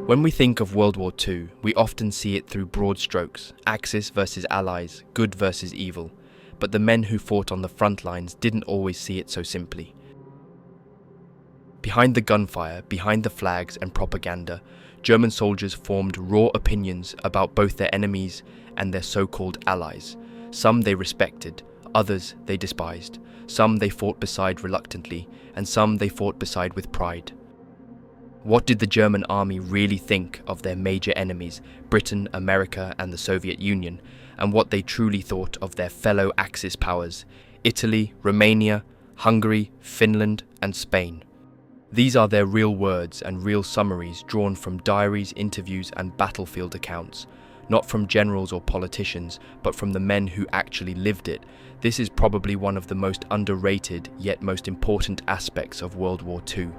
When we think of World War II, we often see it through broad strokes, Axis versus Allies, good versus evil. But the men who fought on the front lines didn't always see it so simply. Behind the gunfire, behind the flags and propaganda, German soldiers formed raw opinions about both their enemies and their so-called allies. Some they respected, others they despised. Some they fought beside reluctantly, and some they fought beside with pride. What did the German army really think of their major enemies, Britain, America and the Soviet Union, and what they truly thought of their fellow Axis powers, Italy, Romania, Hungary, Finland and Spain? These are their real words and real summaries drawn from diaries, interviews and battlefield accounts, not from generals or politicians, but from the men who actually lived it. This is probably one of the most underrated yet most important aspects of World War II.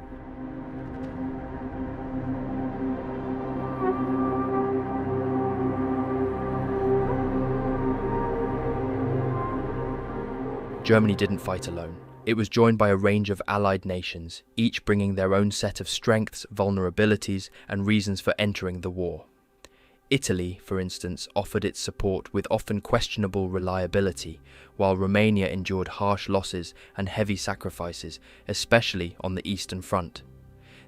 Germany didn't fight alone. It was joined by a range of allied nations, each bringing their own set of strengths, vulnerabilities, and reasons for entering the war. Italy, for instance, offered its support with often questionable reliability, while Romania endured harsh losses and heavy sacrifices, especially on the Eastern Front.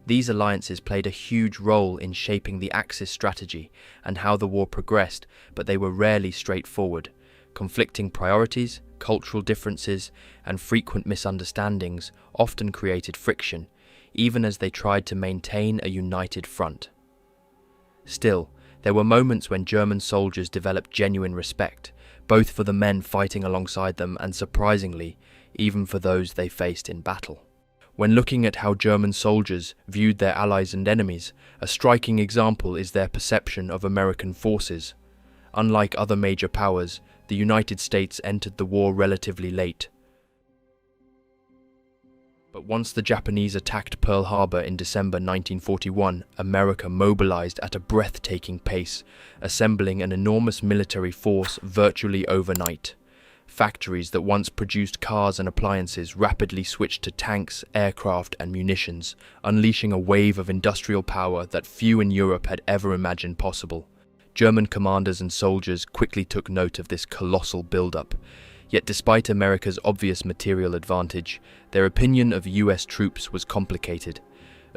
These alliances played a huge role in shaping the Axis strategy and how the war progressed, but they were rarely straightforward. Conflicting priorities, cultural differences, and frequent misunderstandings often created friction, even as they tried to maintain a united front. Still, there were moments when German soldiers developed genuine respect, both for the men fighting alongside them and, surprisingly, even for those they faced in battle. When looking at how German soldiers viewed their allies and enemies, a striking example is their perception of American forces. Unlike other major powers, the United States entered the war relatively late. But once the Japanese attacked Pearl Harbor in December 1941, America mobilized at a breathtaking pace, assembling an enormous military force virtually overnight. Factories that once produced cars and appliances rapidly switched to tanks, aircraft, and munitions, unleashing a wave of industrial power that few in Europe had ever imagined possible. German commanders and soldiers quickly took note of this colossal build-up. Yet despite America's obvious material advantage, their opinion of US troops was complicated.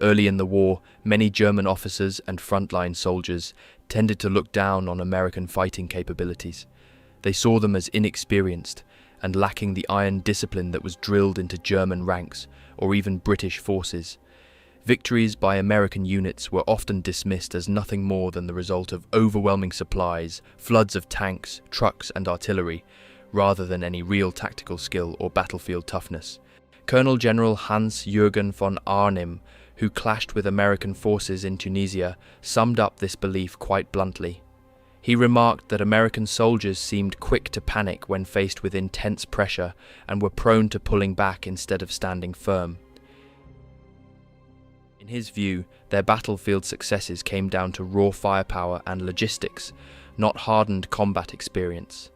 Early in the war, many German officers and frontline soldiers tended to look down on American fighting capabilities. They saw them as inexperienced and lacking the iron discipline that was drilled into German ranks or even British forces. Victories by American units were often dismissed as nothing more than the result of overwhelming supplies, floods of tanks, trucks and artillery, rather than any real tactical skill or battlefield toughness. Colonel General Hans-Jürgen von Arnim, who clashed with American forces in Tunisia, summed up this belief quite bluntly. He remarked that American soldiers seemed quick to panic when faced with intense pressure and were prone to pulling back instead of standing firm. In his view, their battlefield successes came down to raw firepower and logistics, not hardened combat experience.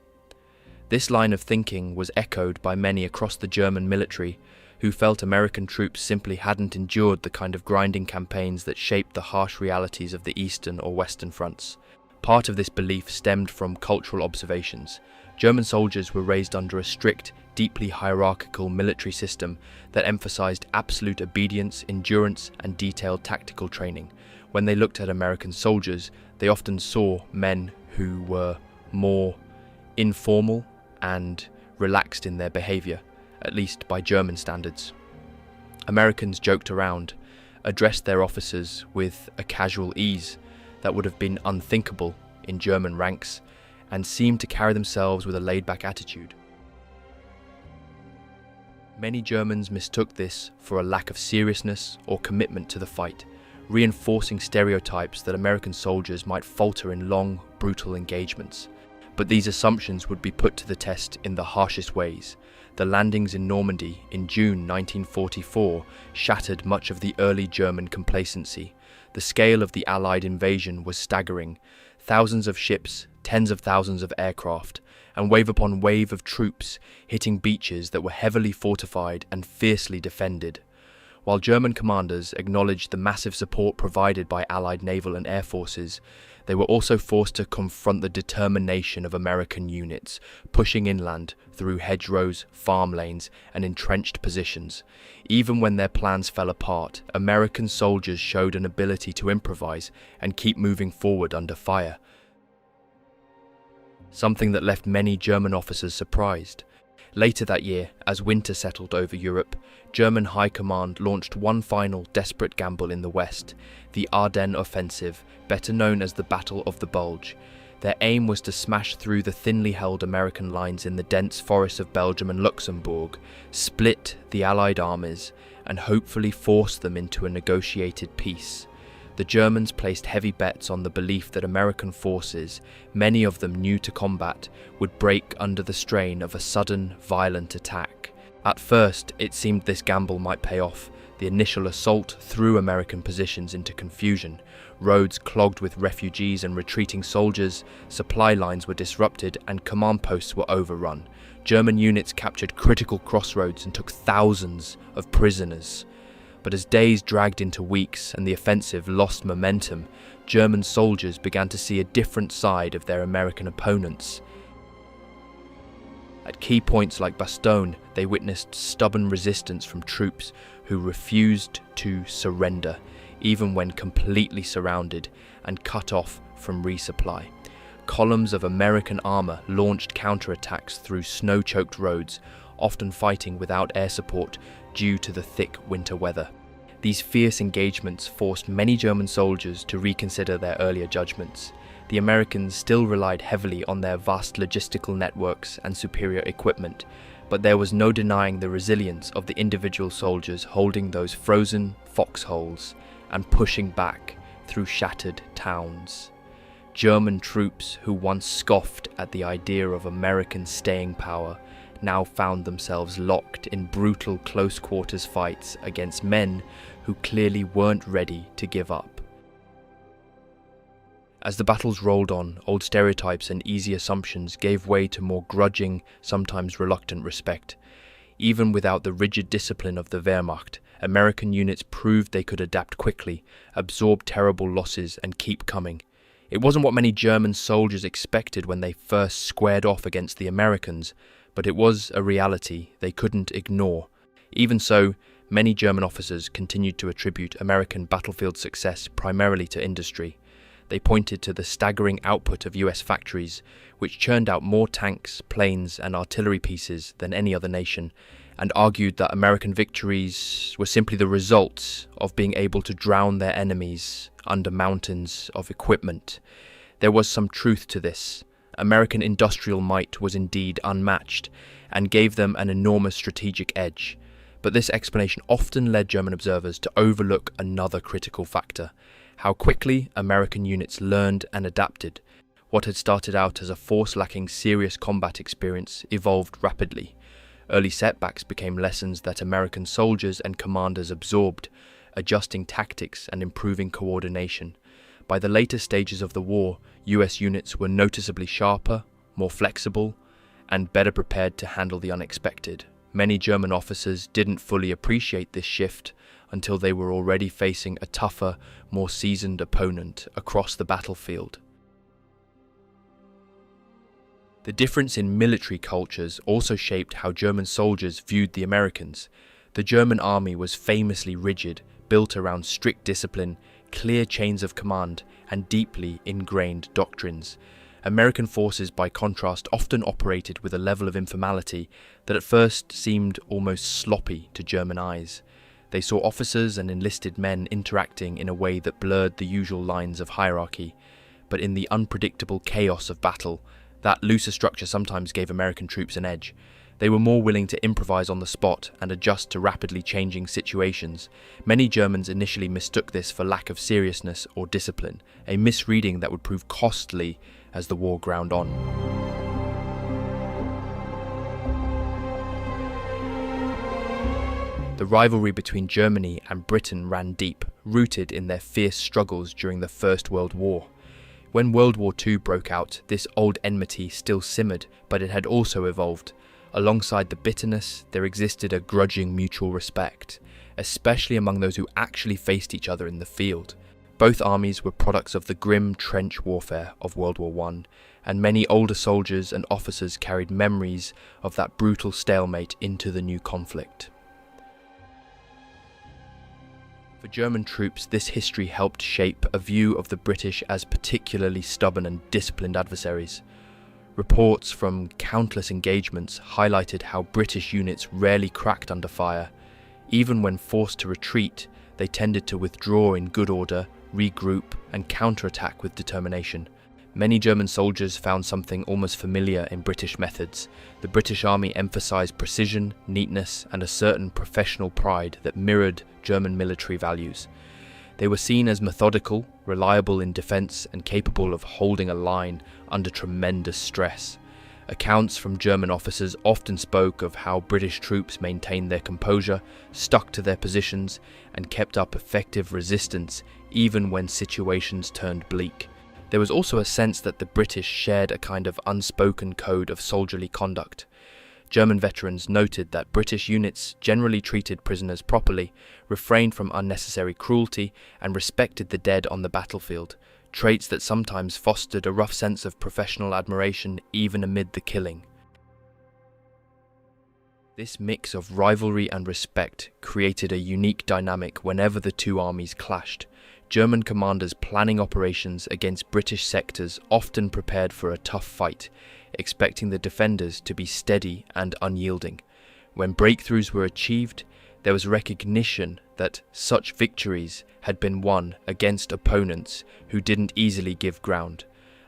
This line of thinking was echoed by many across the German military, who felt American troops simply hadn't endured the kind of grinding campaigns that shaped the harsh realities of the Eastern or Western fronts. Part of this belief stemmed from cultural observations. German soldiers were raised under a strict, deeply hierarchical military system that emphasized absolute obedience, endurance, and detailed tactical training. When they looked at American soldiers, they often saw men who were more informal and relaxed in their behavior, at least by German standards. Americans joked around, addressed their officers with a casual ease that would have been unthinkable in German ranks, and seemed to carry themselves with a laid-back attitude. Many Germans mistook this for a lack of seriousness or commitment to the fight, reinforcing stereotypes that American soldiers might falter in long, brutal engagements. But these assumptions would be put to the test in the harshest ways. The landings in Normandy in June 1944 shattered much of the early German complacency. The scale of the Allied invasion was staggering. Thousands of ships, tens of thousands of aircraft, and wave upon wave of troops hitting beaches that were heavily fortified and fiercely defended. While German commanders acknowledged the massive support provided by Allied naval and air forces, they were also forced to confront the determination of American units, pushing inland through hedgerows, farm lanes, and entrenched positions. Even when their plans fell apart, American soldiers showed an ability to improvise and keep moving forward under fire, something that left many German officers surprised. Later that year, as winter settled over Europe, German High Command launched one final desperate gamble in the west, the Ardennes Offensive, better known as the Battle of the Bulge. Their aim was to smash through the thinly held American lines in the dense forests of Belgium and Luxembourg, split the Allied armies, and hopefully force them into a negotiated peace. The Germans placed heavy bets on the belief that American forces, many of them new to combat, would break under the strain of a sudden, violent attack. At first, it seemed this gamble might pay off. The initial assault threw American positions into confusion. Roads clogged with refugees and retreating soldiers, supply lines were disrupted, and command posts were overrun. German units captured critical crossroads and took thousands of prisoners. But as days dragged into weeks and the offensive lost momentum, German soldiers began to see a different side of their American opponents. At key points like Bastogne, they witnessed stubborn resistance from troops who refused to surrender, even when completely surrounded and cut off from resupply. Columns of American armor launched counterattacks through snow-choked roads, often fighting without air support due to the thick winter weather. These fierce engagements forced many German soldiers to reconsider their earlier judgments. The Americans still relied heavily on their vast logistical networks and superior equipment, but there was no denying the resilience of the individual soldiers holding those frozen foxholes and pushing back through shattered towns. German troops who once scoffed at the idea of American staying power now found themselves locked in brutal close-quarters fights against men who clearly weren't ready to give up. As the battles rolled on, old stereotypes and easy assumptions gave way to more grudging, sometimes reluctant respect. Even without the rigid discipline of the Wehrmacht, American units proved they could adapt quickly, absorb terrible losses, and keep coming. It wasn't what many German soldiers expected when they first squared off against the Americans, but it was a reality they couldn't ignore. Even so, many German officers continued to attribute American battlefield success primarily to industry. They pointed to the staggering output of US factories, which churned out more tanks, planes, and artillery pieces than any other nation, and argued that American victories were simply the result of being able to drown their enemies under mountains of equipment. There was some truth to this. American industrial might was indeed unmatched, and gave them an enormous strategic edge. But this explanation often led German observers to overlook another critical factor: how quickly American units learned and adapted. What had started out as a force lacking serious combat experience evolved rapidly. Early setbacks became lessons that American soldiers and commanders absorbed, adjusting tactics and improving coordination. By the later stages of the war, US units were noticeably sharper, more flexible, and better prepared to handle the unexpected. Many German officers didn't fully appreciate this shift until they were already facing a tougher, more seasoned opponent across the battlefield. The difference in military cultures also shaped how German soldiers viewed the Americans. The German army was famously rigid, built around strict discipline, clear chains of command, and deeply ingrained doctrines. American forces, by contrast, often operated with a level of informality that at first seemed almost sloppy to German eyes. They saw officers and enlisted men interacting in a way that blurred the usual lines of hierarchy, but in the unpredictable chaos of battle, that looser structure sometimes gave American troops an edge. They were more willing to improvise on the spot and adjust to rapidly changing situations. Many Germans initially mistook this for lack of seriousness or discipline, a misreading that would prove costly as the war ground on. The rivalry between Germany and Britain ran deep, rooted in their fierce struggles during the First World War. When World War II broke out, this old enmity still simmered, but it had also evolved. Alongside the bitterness, there existed a grudging mutual respect. especially among those who actually faced each other in the field. Both armies were products of the grim trench warfare of World War I, and many older soldiers and officers carried memories of that brutal stalemate into the new conflict. For German troops, this history helped shape a view of the British as particularly stubborn and disciplined adversaries. Reports from countless engagements highlighted how British units rarely cracked under fire. Even when forced to retreat, they tended to withdraw in good order, regroup, and counterattack with determination. Many German soldiers found something almost familiar in British methods. The British Army emphasised precision, neatness, and a certain professional pride that mirrored German military values. They were seen as methodical, reliable in defence, and capable of holding a line under tremendous stress. Accounts from German officers often spoke of how British troops maintained their composure, stuck to their positions, and kept up effective resistance even when situations turned bleak. There was also a sense that the British shared a kind of unspoken code of soldierly conduct. German veterans noted that British units generally treated prisoners properly, refrained from unnecessary cruelty, and respected the dead on the battlefield, traits that sometimes fostered a rough sense of professional admiration even amid the killing. This mix of rivalry and respect created a unique dynamic whenever the two armies clashed. German commanders planning operations against British sectors often prepared for a tough fight, expecting the defenders to be steady and unyielding. When breakthroughs were achieved, there was recognition that such victories had been won against opponents who didn't easily give ground.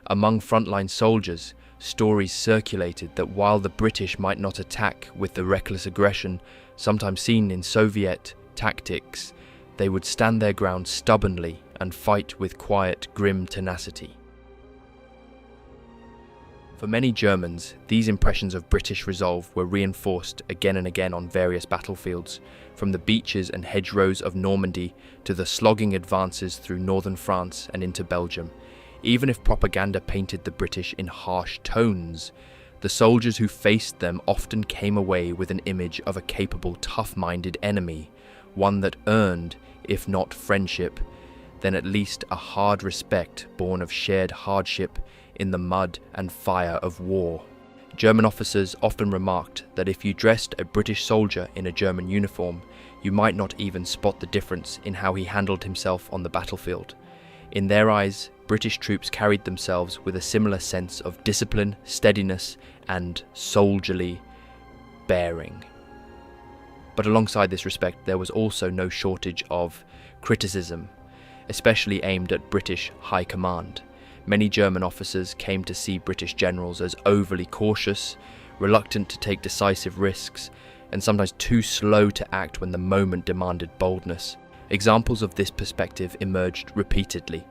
Among frontline soldiers, stories circulated that while the British might not attack with the reckless aggression sometimes seen in Soviet tactics, they would stand their ground stubbornly and fight with quiet, grim tenacity. For many Germans, these impressions of British resolve were reinforced again and again on various battlefields, from the beaches and hedgerows of Normandy to the slogging advances through northern France and into Belgium. Even if propaganda painted the British in harsh tones, the soldiers who faced them often came away with an image of a capable, tough-minded enemy, one that earned, if not friendship, then at least a hard respect born of shared hardship in the mud and fire of war. German officers often remarked that if you dressed a British soldier in a German uniform, you might not even spot the difference in how he handled himself on the battlefield. In their eyes, British troops carried themselves with a similar sense of discipline, steadiness, and soldierly bearing. But alongside this respect, there was also no shortage of criticism, especially aimed at British high command. Many German officers came to see British generals as overly cautious, reluctant to take decisive risks, and sometimes too slow to act when the moment demanded boldness. Examples of this perspective emerged repeatedly.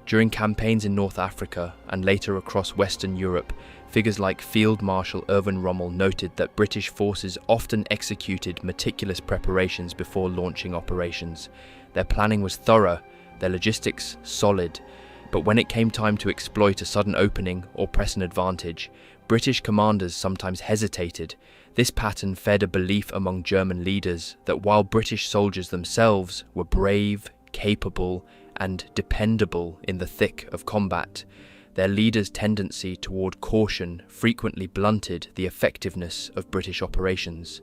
During campaigns in North Africa and later across Western Europe, figures like Field Marshal Erwin Rommel noted that British forces often executed meticulous preparations before launching operations. Their planning was thorough, their logistics solid, but when it came time to exploit a sudden opening or press an advantage, British commanders sometimes hesitated. This pattern fed a belief among German leaders that while British soldiers themselves were brave, capable, and dependable in the thick of combat, their leaders' tendency toward caution frequently blunted the effectiveness of British operations.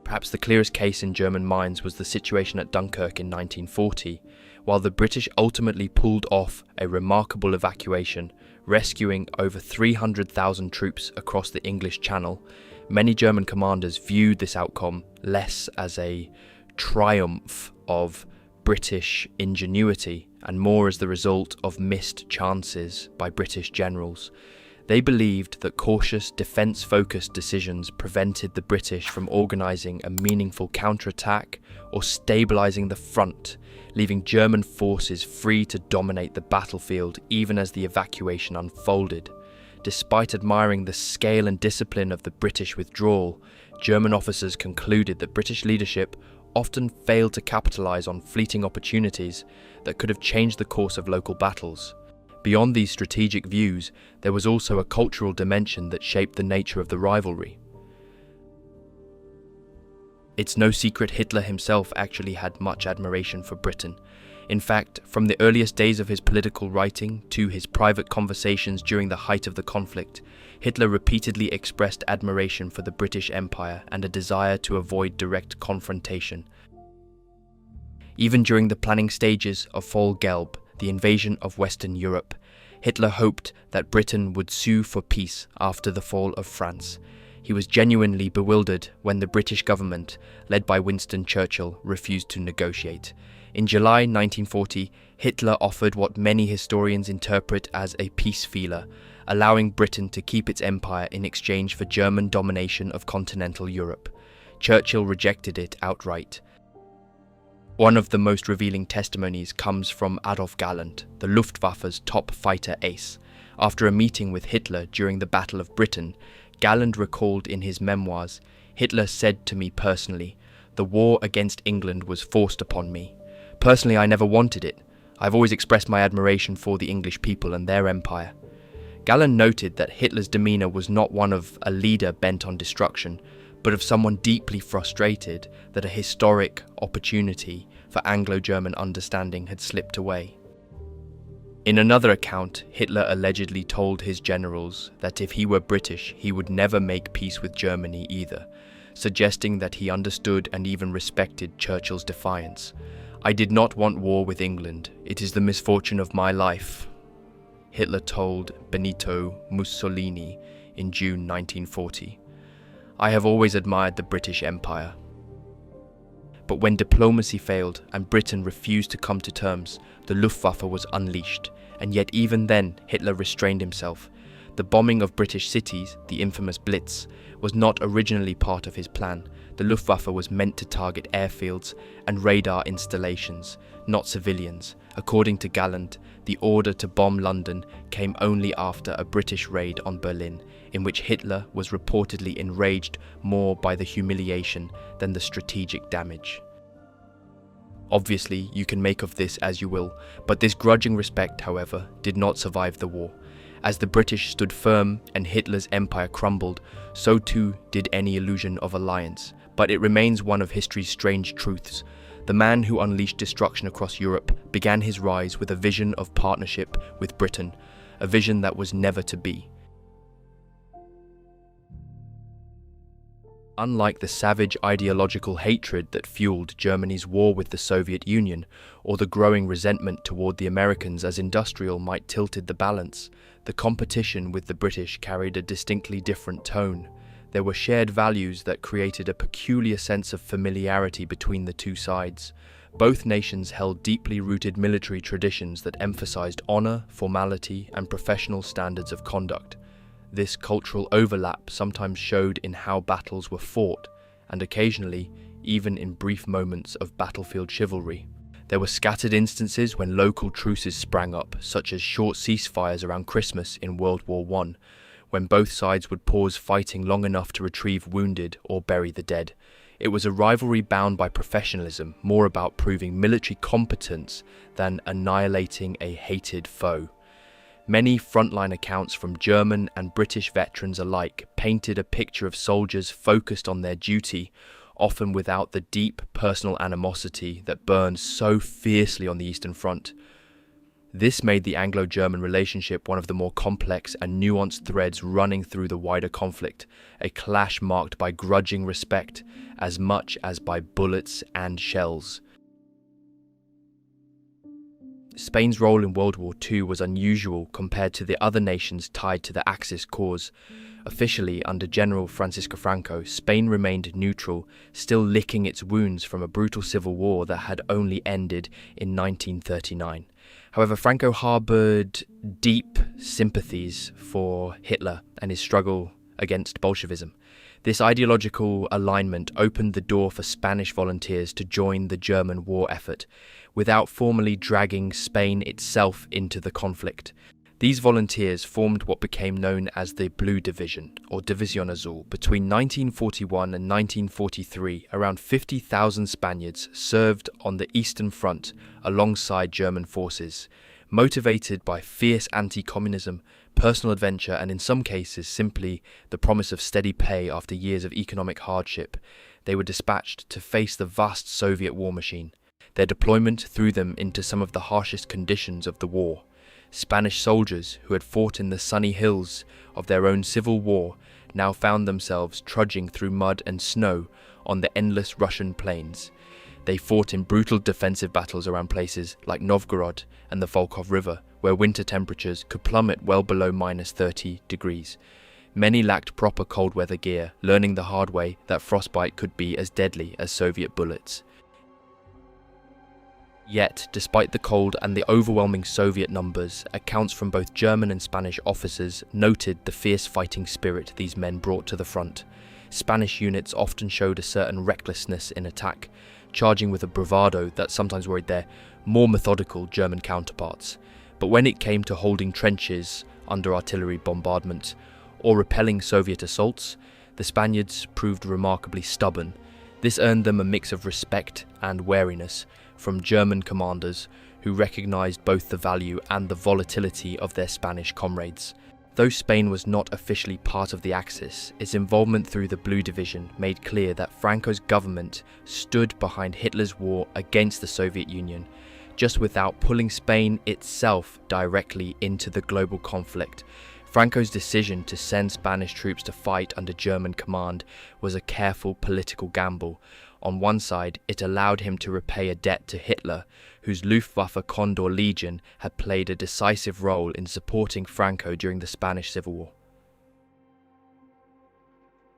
Perhaps the clearest case in German minds was the situation at Dunkirk in 1940, while the British ultimately pulled off a remarkable evacuation, rescuing over 300,000 troops across the English Channel. Many German commanders viewed this outcome less as a triumph of British ingenuity and more as the result of missed chances by British generals. They believed that cautious, defence-focused decisions prevented the British from organising a meaningful counterattack or stabilising the front, leaving German forces free to dominate the battlefield even as the evacuation unfolded. Despite admiring the scale and discipline of the British withdrawal, German officers concluded that British leadership often failed to capitalise on fleeting opportunities that could have changed the course of local battles. Beyond these strategic views, there was also a cultural dimension that shaped the nature of the rivalry. It's no secret Hitler himself actually had much admiration for Britain. In fact, from the earliest days of his political writing to his private conversations during the height of the conflict, Hitler repeatedly expressed admiration for the British Empire and a desire to avoid direct confrontation. Even during the planning stages of Fall Gelb, the invasion of Western Europe, Hitler hoped that Britain would sue for peace after the fall of France. He was genuinely bewildered when the British government, led by Winston Churchill, refused to negotiate. In July 1940, Hitler offered what many historians interpret as a peace feeler, allowing Britain to keep its empire in exchange for German domination of continental Europe. Churchill rejected it outright. One of the most revealing testimonies comes from Adolf Galland, the Luftwaffe's top fighter ace. After a meeting with Hitler during the Battle of Britain, Galland recalled in his memoirs, "Hitler said to me personally, 'The war against England was forced upon me. Personally, I never wanted it. I've always expressed my admiration for the English people and their empire.'" Galland noted that Hitler's demeanour was not one of a leader bent on destruction, but of someone deeply frustrated that a historic opportunity for Anglo-German understanding had slipped away. In another account, Hitler allegedly told his generals that if he were British, he would never make peace with Germany either, suggesting that he understood and even respected Churchill's defiance. "I did not want war with England. It is the misfortune of my life," Hitler told Benito Mussolini in June 1940. "I have always admired the British Empire." But when diplomacy failed and Britain refused to come to terms, the Luftwaffe was unleashed, and yet even then Hitler restrained himself. The bombing of British cities, the infamous Blitz, was not originally part of his plan. The Luftwaffe was meant to target airfields and radar installations, not civilians. According to Galland, the order to bomb London came only after a British raid on Berlin, in which Hitler was reportedly enraged more by the humiliation than the strategic damage. Obviously, you can make of this as you will, but this grudging respect, however, did not survive the war. As the British stood firm and Hitler's empire crumbled, so too did any illusion of alliance. But it remains one of history's strange truths. The man who unleashed destruction across Europe began his rise with a vision of partnership with Britain, a vision that was never to be. Unlike the savage ideological hatred that fueled Germany's war with the Soviet Union, or the growing resentment toward the Americans as industrial might tilted the balance, the competition with the British carried a distinctly different tone. There were shared values that created a peculiar sense of familiarity between the two sides. Both nations held deeply rooted military traditions that emphasized honor, formality, and professional standards of conduct. This cultural overlap sometimes showed in how battles were fought, and occasionally even in brief moments of battlefield chivalry. There were scattered instances when local truces sprang up, such as short ceasefires around Christmas in World War I, when both sides would pause fighting long enough to retrieve wounded or bury the dead. It was a rivalry bound by professionalism, more about proving military competence than annihilating a hated foe. Many frontline accounts from German and British veterans alike painted a picture of soldiers focused on their duty, often without the deep personal animosity that burned so fiercely on the Eastern Front. This made the Anglo-German relationship one of the more complex and nuanced threads running through the wider conflict, a clash marked by grudging respect as much as by bullets and shells. Spain's role in World War II was unusual compared to the other nations tied to the Axis cause. Officially, under General Francisco Franco, Spain remained neutral, still licking its wounds from a brutal civil war that had only ended in 1939. However, Franco harbored deep sympathies for Hitler and his struggle against Bolshevism. This ideological alignment opened the door for Spanish volunteers to join the German war effort, without formally dragging Spain itself into the conflict. These volunteers formed what became known as the Blue Division, or División Azul. Between 1941 and 1943, around 50,000 Spaniards served on the Eastern Front alongside German forces. Motivated by fierce anti-communism, personal adventure, and in some cases simply the promise of steady pay after years of economic hardship, they were dispatched to face the vast Soviet war machine. Their deployment threw them into some of the harshest conditions of the war. Spanish soldiers who had fought in the sunny hills of their own civil war now found themselves trudging through mud and snow on the endless Russian plains. They fought in brutal defensive battles around places like Novgorod and the Volkhov River, where winter temperatures could plummet well below -30 degrees. Many lacked proper cold weather gear, learning the hard way that frostbite could be as deadly as Soviet bullets. Yet, despite the cold and the overwhelming Soviet numbers, accounts from both German and Spanish officers noted the fierce fighting spirit these men brought to the front. Spanish units often showed a certain recklessness in attack, charging with a bravado that sometimes worried their more methodical German counterparts. But when it came to holding trenches under artillery bombardment or repelling Soviet assaults, the Spaniards proved remarkably stubborn. This earned them a mix of respect and wariness from German commanders who recognized both the value and the volatility of their Spanish comrades. Though Spain was not officially part of the Axis, its involvement through the Blue Division made clear that Franco's government stood behind Hitler's war against the Soviet Union, just without pulling Spain itself directly into the global conflict. Franco's decision to send Spanish troops to fight under German command was a careful political gamble. On one side, it allowed him to repay a debt to Hitler, whose Luftwaffe Condor Legion had played a decisive role in supporting Franco during the Spanish Civil War.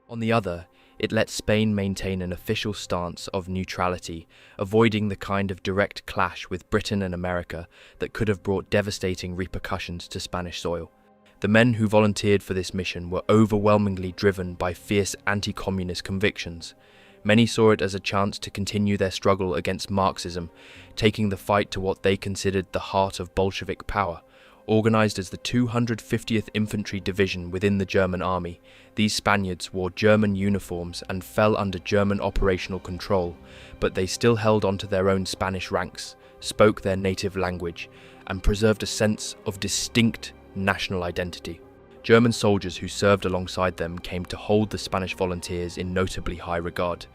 On the other, it let Spain maintain an official stance of neutrality, avoiding the kind of direct clash with Britain and America that could have brought devastating repercussions to Spanish soil. The men who volunteered for this mission were overwhelmingly driven by fierce anti-communist convictions. Many saw it as a chance to continue their struggle against Marxism, taking the fight to what they considered the heart of Bolshevik power. Organized as the 250th Infantry Division within the German army, these Spaniards wore German uniforms and fell under German operational control, but they still held onto their own Spanish ranks, spoke their native language, and preserved a sense of distinct national identity. German soldiers who served alongside them came to hold the Spanish volunteers in notably high regard.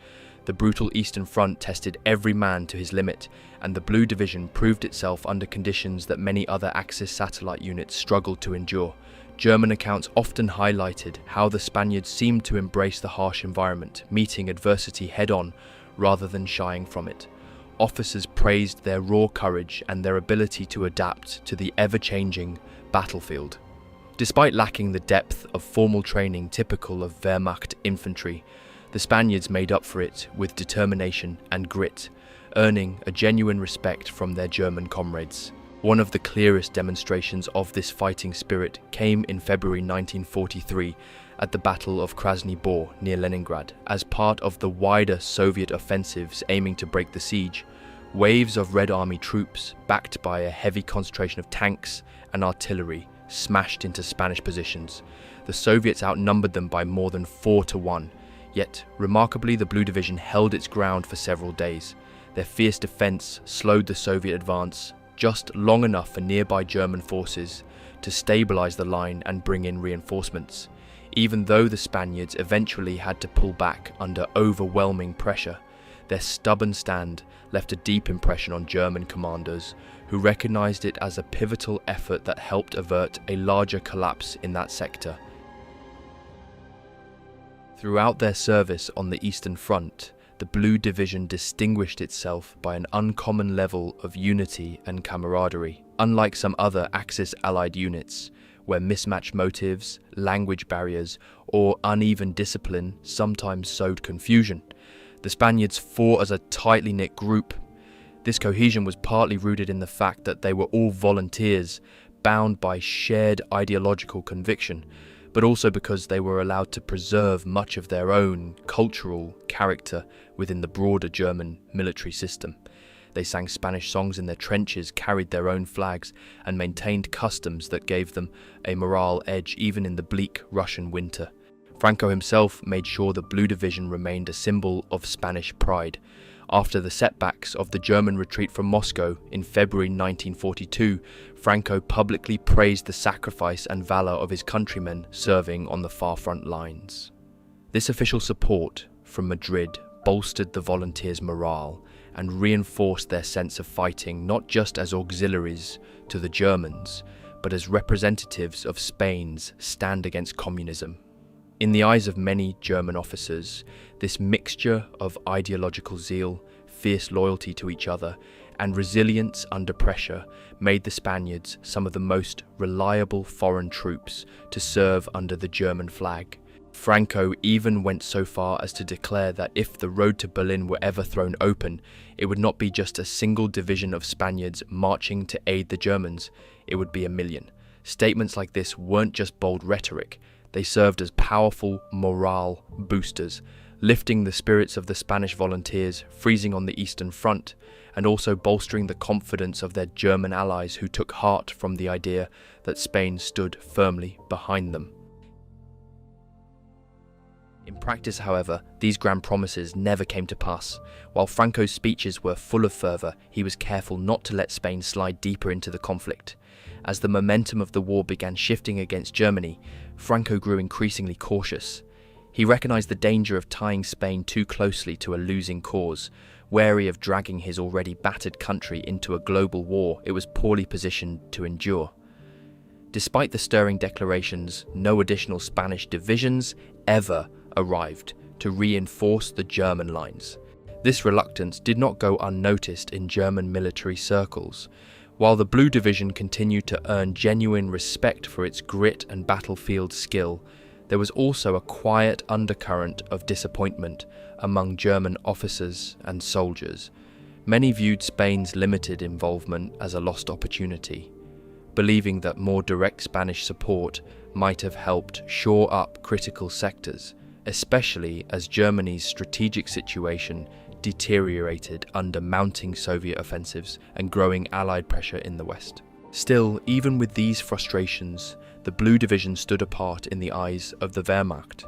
The brutal Eastern Front tested every man to his limit, and the Blue Division proved itself under conditions that many other Axis satellite units struggled to endure. German accounts often highlighted how the Spaniards seemed to embrace the harsh environment, meeting adversity head-on rather than shying from it. Officers praised their raw courage and their ability to adapt to the ever-changing battlefield. Despite lacking the depth of formal training typical of Wehrmacht infantry, the Spaniards made up for it with determination and grit, earning a genuine respect from their German comrades. One of the clearest demonstrations of this fighting spirit came in February 1943 at the Battle of Krasny Bor near Leningrad. As part of the wider Soviet offensives aiming to break the siege, waves of Red Army troops, backed by a heavy concentration of tanks and artillery, smashed into Spanish positions. The Soviets outnumbered them by more than 4-1, yet remarkably the Blue Division held its ground for several days. Their fierce defense slowed the Soviet advance just long enough for nearby German forces to stabilize the line and bring in reinforcements. Even though the Spaniards eventually had to pull back under overwhelming pressure, their stubborn stand left a deep impression on German commanders, who recognized it as a pivotal effort that helped avert a larger collapse in that sector. Throughout their service on the Eastern Front, the Blue Division distinguished itself by an uncommon level of unity and camaraderie. Unlike some other Axis-allied units, where mismatched motives, language barriers, or uneven discipline sometimes sowed confusion, the Spaniards fought as a tightly knit group. This cohesion was partly rooted in the fact that they were all volunteers, bound by shared ideological conviction, but also because they were allowed to preserve much of their own cultural character within the broader German military system. They sang Spanish songs in their trenches, carried their own flags, and maintained customs that gave them a morale edge even in the bleak Russian winter. Franco himself made sure the Blue Division remained a symbol of Spanish pride. After the setbacks of the German retreat from Moscow in February 1942, Franco publicly praised the sacrifice and valor of his countrymen serving on the far front lines. This official support from Madrid bolstered the volunteers' morale and reinforced their sense of fighting not just as auxiliaries to the Germans, but as representatives of Spain's stand against communism. In the eyes of many German officers, this mixture of ideological zeal, fierce loyalty to each other, and resilience under pressure made the Spaniards some of the most reliable foreign troops to serve under the German flag. Franco even went so far as to declare that if the road to Berlin were ever thrown open, it would not be just a single division of Spaniards marching to aid the Germans, it would be a million. Statements like this weren't just bold rhetoric, they served as powerful morale boosters, lifting the spirits of the Spanish volunteers freezing on the Eastern Front, and also bolstering the confidence of their German allies who took heart from the idea that Spain stood firmly behind them. In practice, however, these grand promises never came to pass. While Franco's speeches were full of fervour, he was careful not to let Spain slide deeper into the conflict. As the momentum of the war began shifting against Germany, Franco grew increasingly cautious. He recognised the danger of tying Spain too closely to a losing cause, wary of dragging his already battered country into a global war it was poorly positioned to endure. Despite the stirring declarations, no additional Spanish divisions ever arrived to reinforce the German lines. This reluctance did not go unnoticed in German military circles. While the Blue Division continued to earn genuine respect for its grit and battlefield skill, there was also a quiet undercurrent of disappointment among German officers and soldiers. Many viewed Spain's limited involvement as a lost opportunity, believing that more direct Spanish support might have helped shore up critical sectors, especially as Germany's strategic situation deteriorated under mounting Soviet offensives and growing Allied pressure in the West. Still, even with these frustrations, the Blue Division stood apart in the eyes of the Wehrmacht.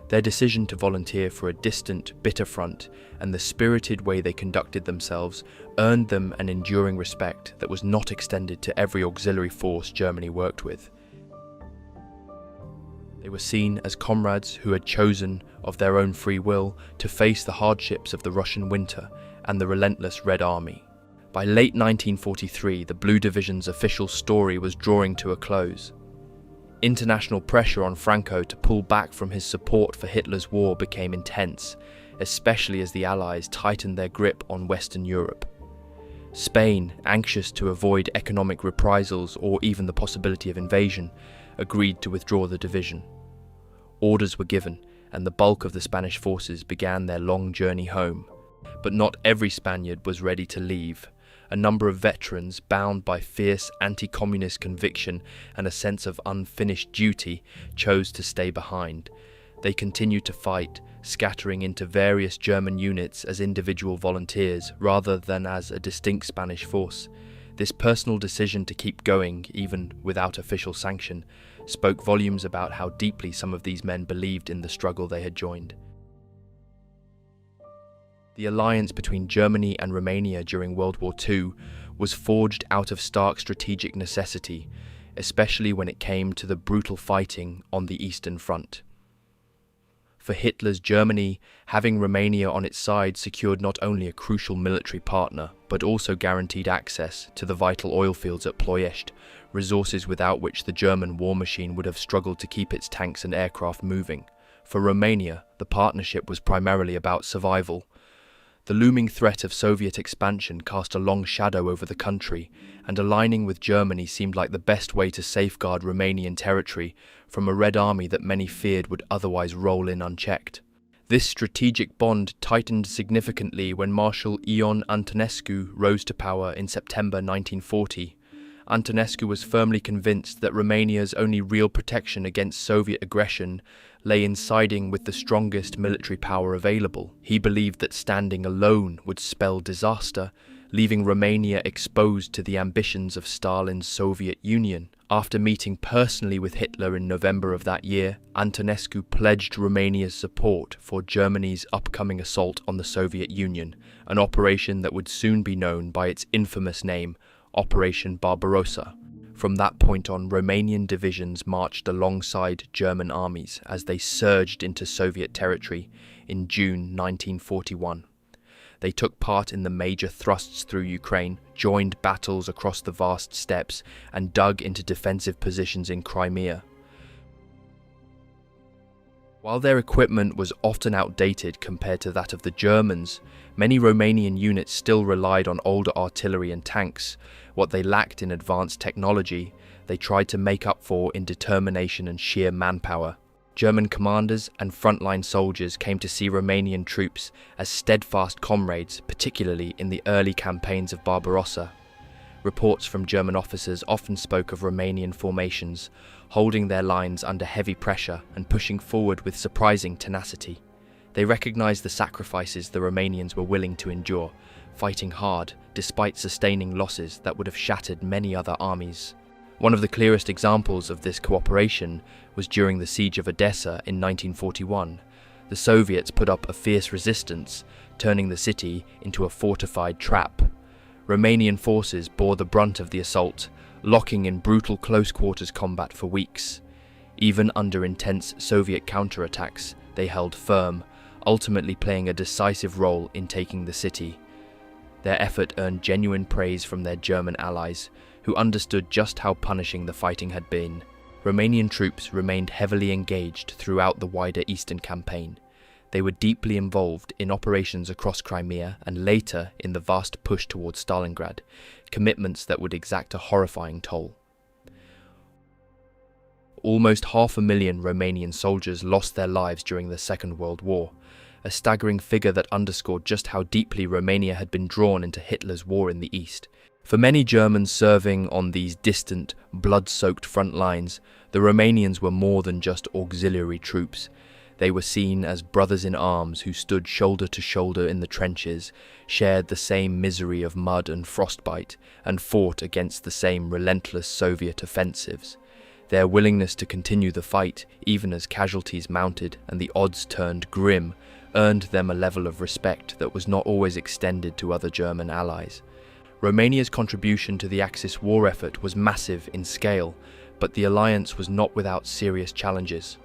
Their decision to volunteer for a distant, bitter front and the spirited way they conducted themselves earned them an enduring respect that was not extended to every auxiliary force Germany worked with. They were seen as comrades who had chosen, of their own free will, to face the hardships of the Russian winter and the relentless Red Army. By late 1943, the Blue Division's official story was drawing to a close. International pressure on Franco to pull back from his support for Hitler's war became intense, especially as the Allies tightened their grip on Western Europe. Spain, anxious to avoid economic reprisals or even the possibility of invasion, agreed to withdraw the division. Orders were given, and the bulk of the Spanish forces began their long journey home. But not every Spaniard was ready to leave. A number of veterans, bound by fierce anti-communist conviction and a sense of unfinished duty, chose to stay behind. They continued to fight, scattering into various German units as individual volunteers rather than as a distinct Spanish force. This personal decision to keep going, even without official sanction, spoke volumes about how deeply some of these men believed in the struggle they had joined. The alliance between Germany and Romania during World War II was forged out of stark strategic necessity, especially when it came to the brutal fighting on the Eastern Front. For Hitler's Germany, having Romania on its side secured not only a crucial military partner, but also guaranteed access to the vital oil fields at Ploiești, resources without which the German war machine would have struggled to keep its tanks and aircraft moving. For Romania, the partnership was primarily about survival. The looming threat of Soviet expansion cast a long shadow over the country, and aligning with Germany seemed like the best way to safeguard Romanian territory from a Red Army that many feared would otherwise roll in unchecked. This strategic bond tightened significantly when Marshal Ion Antonescu rose to power in September 1940. Antonescu was firmly convinced that Romania's only real protection against Soviet aggression lay in siding with the strongest military power available. He believed that standing alone would spell disaster, leaving Romania exposed to the ambitions of Stalin's Soviet Union. After meeting personally with Hitler in November of that year, Antonescu pledged Romania's support for Germany's upcoming assault on the Soviet Union, an operation that would soon be known by its infamous name, Operation Barbarossa. From that point on, Romanian divisions marched alongside German armies as they surged into Soviet territory in June 1941. They took part in the major thrusts through Ukraine, joined battles across the vast steppes, and dug into defensive positions in Crimea. While their equipment was often outdated compared to that of the Germans, many Romanian units still relied on older artillery and tanks. What they lacked in advanced technology, they tried to make up for in determination and sheer manpower. German commanders and frontline soldiers came to see Romanian troops as steadfast comrades, particularly in the early campaigns of Barbarossa. Reports from German officers often spoke of Romanian formations, holding their lines under heavy pressure and pushing forward with surprising tenacity. They recognized the sacrifices the Romanians were willing to endure, fighting hard despite sustaining losses that would have shattered many other armies. One of the clearest examples of this cooperation was during the siege of Odessa in 1941. The Soviets put up a fierce resistance, turning the city into a fortified trap. Romanian forces bore the brunt of the assault, locking in brutal close-quarters combat for weeks. Even under intense Soviet counterattacks, they held firm, ultimately playing a decisive role in taking the city. Their effort earned genuine praise from their German allies, who understood just how punishing the fighting had been. Romanian troops remained heavily engaged throughout the wider Eastern campaign. They were deeply involved in operations across Crimea and later in the vast push towards Stalingrad, commitments that would exact a horrifying toll. Almost 500,000 Romanian soldiers lost their lives during the Second World War, a staggering figure that underscored just how deeply Romania had been drawn into Hitler's war in the East. For many Germans serving on these distant, blood-soaked front lines, the Romanians were more than just auxiliary troops. They were seen as brothers in arms who stood shoulder to shoulder in the trenches, shared the same misery of mud and frostbite, and fought against the same relentless Soviet offensives. Their willingness to continue the fight, even as casualties mounted and the odds turned grim, earned them a level of respect that was not always extended to other German allies. Romania's contribution to the Axis war effort was massive in scale, but the alliance was not without serious challenges.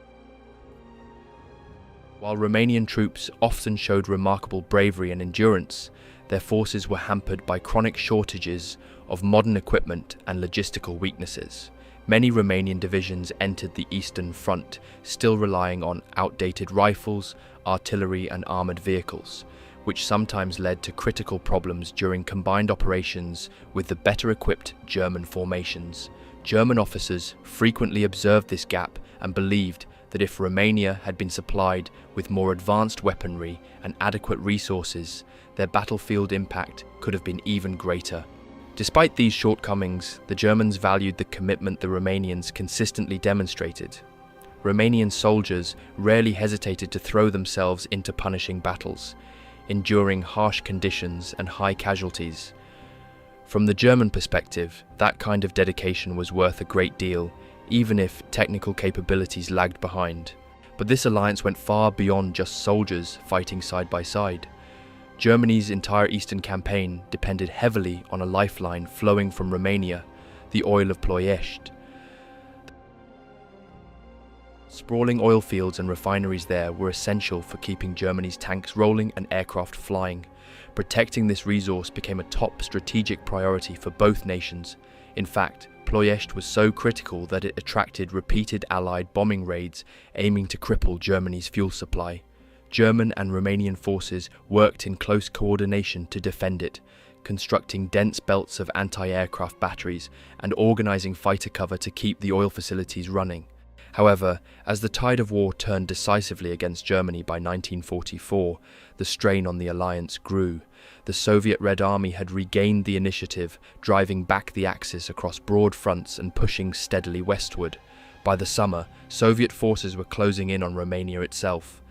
While Romanian troops often showed remarkable bravery and endurance, their forces were hampered by chronic shortages of modern equipment and logistical weaknesses. Many Romanian divisions entered the Eastern Front, still relying on outdated rifles, artillery and armoured vehicles, which sometimes led to critical problems during combined operations with the better-equipped German formations. German officers frequently observed this gap and believed that if Romania had been supplied with more advanced weaponry and adequate resources, their battlefield impact could have been even greater. Despite these shortcomings, the Germans valued the commitment the Romanians consistently demonstrated. Romanian soldiers rarely hesitated to throw themselves into punishing battles, enduring harsh conditions and high casualties. From the German perspective, that kind of dedication was worth a great deal, even if technical capabilities lagged behind. But this alliance went far beyond just soldiers fighting side by side. Germany's entire eastern campaign depended heavily on a lifeline flowing from Romania, the oil of Ploiești. Sprawling oil fields and refineries there were essential for keeping Germany's tanks rolling and aircraft flying. Protecting this resource became a top strategic priority for both nations. In fact, Ploiești was so critical that it attracted repeated Allied bombing raids aiming to cripple Germany's fuel supply. German and Romanian forces worked in close coordination to defend it, constructing dense belts of anti-aircraft batteries and organising fighter cover to keep the oil facilities running. However, as the tide of war turned decisively against Germany by 1944, the strain on the alliance grew. The Soviet Red Army had regained the initiative, driving back the Axis across broad fronts and pushing steadily westward. By the summer, Soviet forces were closing in on Romania itself.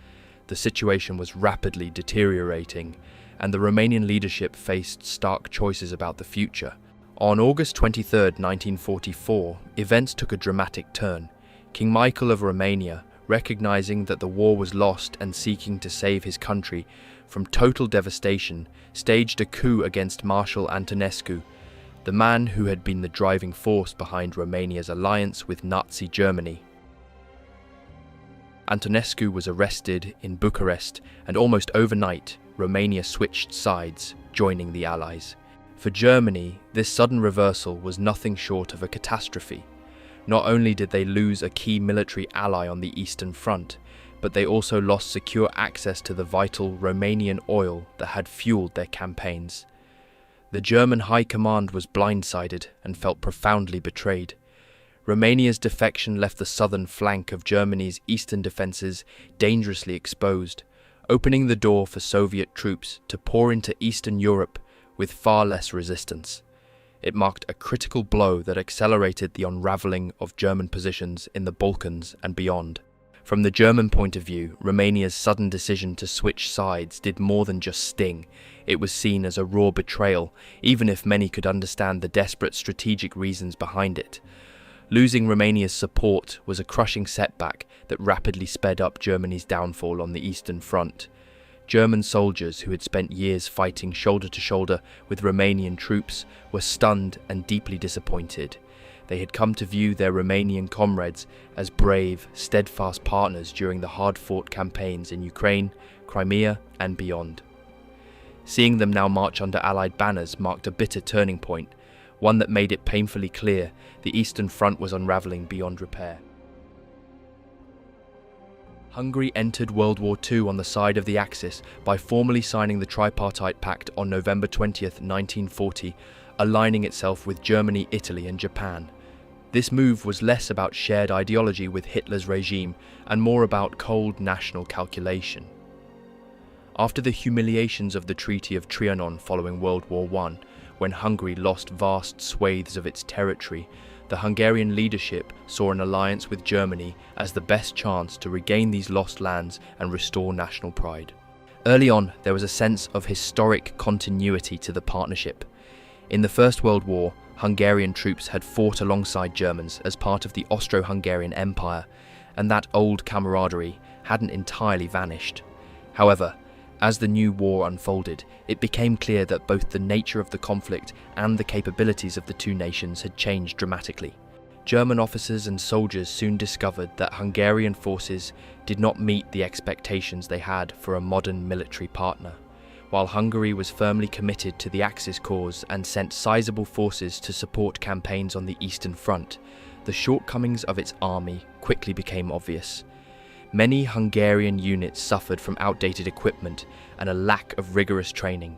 The situation was rapidly deteriorating, and the Romanian leadership faced stark choices about the future. On August 23, 1944, events took a dramatic turn. King Michael of Romania, recognizing that the war was lost and seeking to save his country from total devastation, staged a coup against Marshal Antonescu. the man who had been the driving force behind Romania's alliance with Nazi Germany. Antonescu was arrested in Bucharest, and almost overnight, Romania switched sides, joining the Allies. For Germany, this sudden reversal was nothing short of a catastrophe. Not only did they lose a key military ally on the Eastern Front, but they also lost secure access to the vital Romanian oil that had fueled their campaigns. The German high command was blindsided and felt profoundly betrayed. Romania's defection left the southern flank of Germany's eastern defences dangerously exposed, opening the door for Soviet troops to pour into Eastern Europe with far less resistance. It marked a critical blow that accelerated the unravelling of German positions in the Balkans and beyond. From the German point of view, Romania's sudden decision to switch sides did more than just sting. It was seen as a raw betrayal, even if many could understand the desperate strategic reasons behind it. Losing Romania's support was a crushing setback that rapidly sped up Germany's downfall on the Eastern Front. German soldiers who had spent years fighting shoulder to shoulder with Romanian troops were stunned and deeply disappointed. They had come to view their Romanian comrades as brave, steadfast partners during the hard-fought campaigns in Ukraine, Crimea, and beyond. Seeing them now march under Allied banners marked a bitter turning point, one that made it painfully clear the Eastern Front was unravelling beyond repair. Hungary entered World War II on the side of the Axis by formally signing the Tripartite Pact on November 20, 1940, aligning itself with Germany, Italy and Japan. This move was less about shared ideology with Hitler's regime and more about cold national calculation. After the humiliations of the Treaty of Trianon following World War I, when Hungary lost vast swathes of its territory, the Hungarian leadership saw an alliance with Germany as the best chance to regain these lost lands and restore national pride. Early on, there was a sense of historic continuity to the partnership. In the First World War, Hungarian troops had fought alongside Germans as part of the Austro-Hungarian Empire, and that old camaraderie hadn't entirely vanished. However, as the new war unfolded, it became clear that both the nature of the conflict and the capabilities of the two nations had changed dramatically. German officers and soldiers soon discovered that Hungarian forces did not meet the expectations they had for a modern military partner. While Hungary was firmly committed to the Axis cause and sent sizable forces to support campaigns on the Eastern Front, the shortcomings of its army quickly became obvious. Many Hungarian units suffered from outdated equipment and a lack of rigorous training.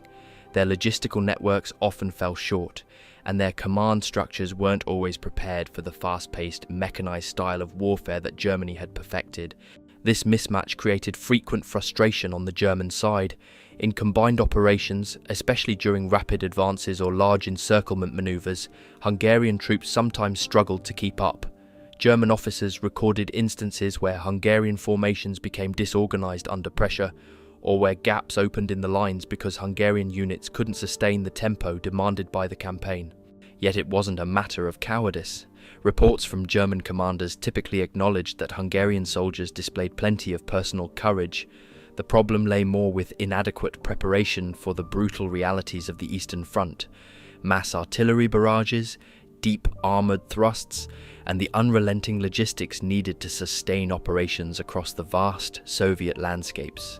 Their logistical networks often fell short, and their command structures weren't always prepared for the fast-paced, mechanized style of warfare that Germany had perfected. This mismatch created frequent frustration on the German side. In combined operations, especially during rapid advances or large encirclement maneuvers, Hungarian troops sometimes struggled to keep up. German officers recorded instances where Hungarian formations became disorganized under pressure, or where gaps opened in the lines because Hungarian units couldn't sustain the tempo demanded by the campaign. Yet it wasn't a matter of cowardice. Reports from German commanders typically acknowledged that Hungarian soldiers displayed plenty of personal courage. The problem lay more with inadequate preparation for the brutal realities of the Eastern Front. Mass artillery barrages, deep armoured thrusts, and the unrelenting logistics needed to sustain operations across the vast Soviet landscapes.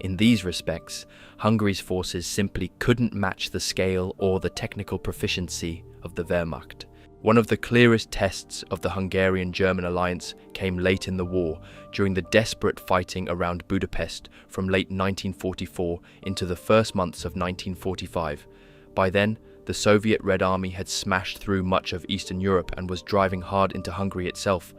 In these respects, Hungary's forces simply couldn't match the scale or the technical proficiency of the Wehrmacht. One of the clearest tests of the Hungarian-German alliance came late in the war, during the desperate fighting around Budapest from late 1944 into the first months of 1945. By then, the Soviet Red Army had smashed through much of Eastern Europe and was driving hard into Hungary itself.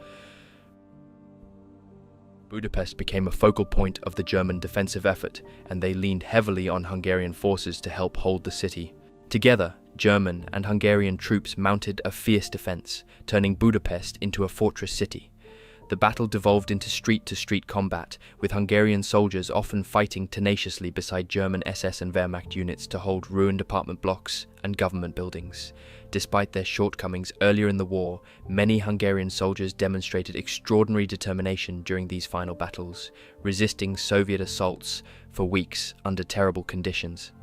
Budapest became a focal point of the German defensive effort, and they leaned heavily on Hungarian forces to help hold the city. Together, German and Hungarian troops mounted a fierce defense, turning Budapest into a fortress city. The battle devolved into street-to-street combat, with Hungarian soldiers often fighting tenaciously beside German SS and Wehrmacht units to hold ruined apartment blocks and government buildings. Despite their shortcomings earlier in the war, many Hungarian soldiers demonstrated extraordinary determination during these final battles, resisting Soviet assaults for weeks under terrible conditions.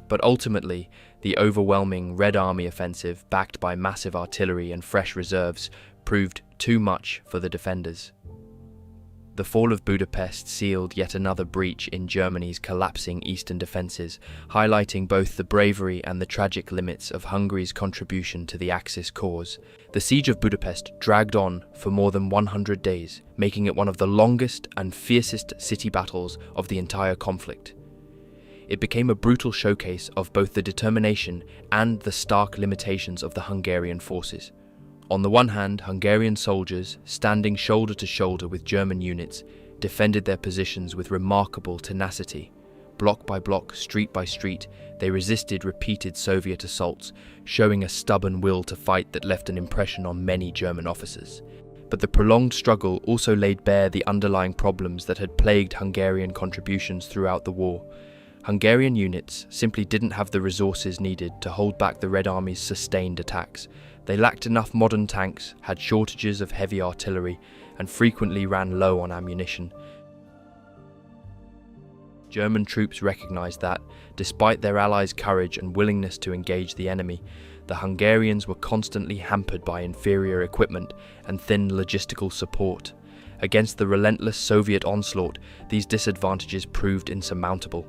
But ultimately, the overwhelming Red Army offensive, backed by massive artillery and fresh reserves, proved too much for the defenders. The fall of Budapest sealed yet another breach in Germany's collapsing eastern defences, highlighting both the bravery and the tragic limits of Hungary's contribution to the Axis cause. The siege of Budapest dragged on for more than 100 days, making it one of the longest and fiercest city battles of the entire conflict. It became a brutal showcase of both the determination and the stark limitations of the Hungarian forces. On the one hand, Hungarian soldiers, standing shoulder to shoulder with German units, defended their positions with remarkable tenacity. Block by block, street by street, they resisted repeated Soviet assaults, showing a stubborn will to fight that left an impression on many German officers. But the prolonged struggle also laid bare the underlying problems that had plagued Hungarian contributions throughout the war. Hungarian units simply didn't have the resources needed to hold back the Red Army's sustained attacks. They lacked enough modern tanks, had shortages of heavy artillery, and frequently ran low on ammunition. German troops recognized that, despite their allies' courage and willingness to engage the enemy, the Hungarians were constantly hampered by inferior equipment and thin logistical support. Against the relentless Soviet onslaught, these disadvantages proved insurmountable.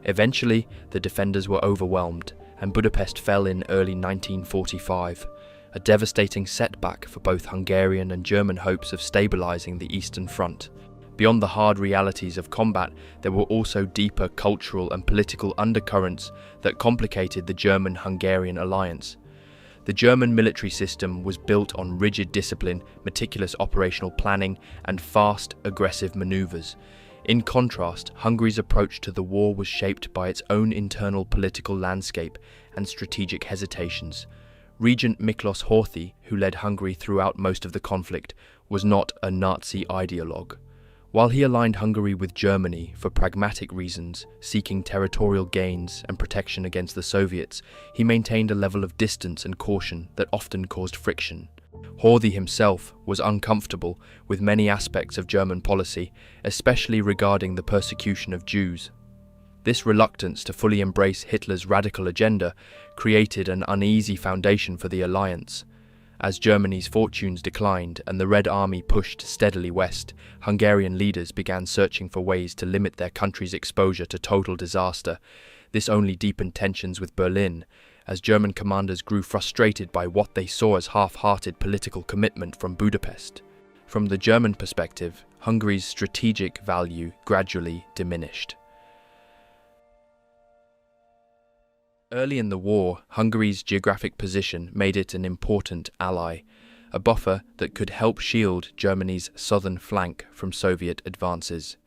Eventually, the defenders were overwhelmed, and Budapest fell in early 1945, a devastating setback for both Hungarian and German hopes of stabilizing the Eastern Front. Beyond the hard realities of combat, there were also deeper cultural and political undercurrents that complicated the German-Hungarian alliance. The German military system was built on rigid discipline, meticulous operational planning, and fast, aggressive maneuvers. In contrast, Hungary's approach to the war was shaped by its own internal political landscape and strategic hesitations. Regent Miklos Horthy, who led Hungary throughout most of the conflict, was not a Nazi ideologue. While he aligned Hungary with Germany for pragmatic reasons, seeking territorial gains and protection against the Soviets, he maintained a level of distance and caution that often caused friction. Horthy himself was uncomfortable with many aspects of German policy, especially regarding the persecution of Jews. This reluctance to fully embrace Hitler's radical agenda created an uneasy foundation for the alliance. As Germany's fortunes declined and the Red Army pushed steadily west, Hungarian leaders began searching for ways to limit their country's exposure to total disaster. This only deepened tensions with Berlin, as German commanders grew frustrated by what they saw as half-hearted political commitment from Budapest. From the German perspective, Hungary's strategic value gradually diminished. Early in the war, Hungary's geographic position made it an important ally, a buffer that could help shield Germany's southern flank from Soviet advances.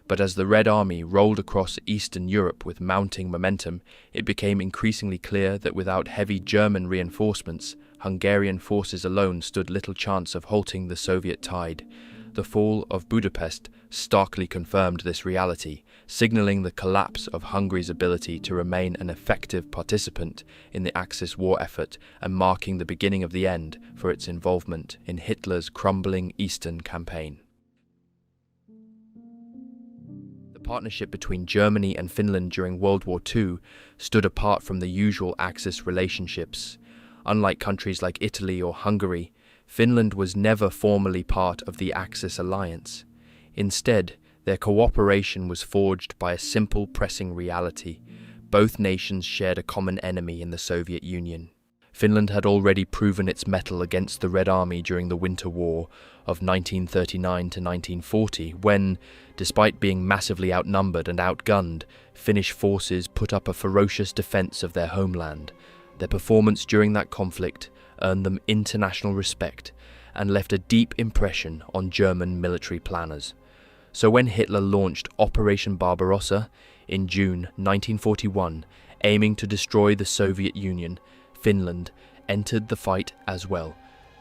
But as the Red Army rolled across Eastern Europe with mounting momentum, it became increasingly clear that without heavy German reinforcements, Hungarian forces alone stood little chance of halting the Soviet tide. The fall of Budapest starkly confirmed this reality, signaling the collapse of Hungary's ability to remain an effective participant in the Axis war effort and marking the beginning of the end for its involvement in Hitler's crumbling Eastern campaign. The partnership between Germany and Finland during World War II stood apart from the usual Axis relationships. Unlike countries like Italy or Hungary, Finland was never formally part of the Axis alliance. Instead, their cooperation was forged by a simple, pressing reality. Both nations shared a common enemy in the Soviet Union. Finland had already proven its mettle against the Red Army during the Winter War of 1939 to 1940, when, despite being massively outnumbered and outgunned, Finnish forces put up a ferocious defense of their homeland. Their performance during that conflict earned them international respect and left a deep impression on German military planners. So when Hitler launched Operation Barbarossa in June 1941, aiming to destroy the Soviet Union, Finland entered the fight as well,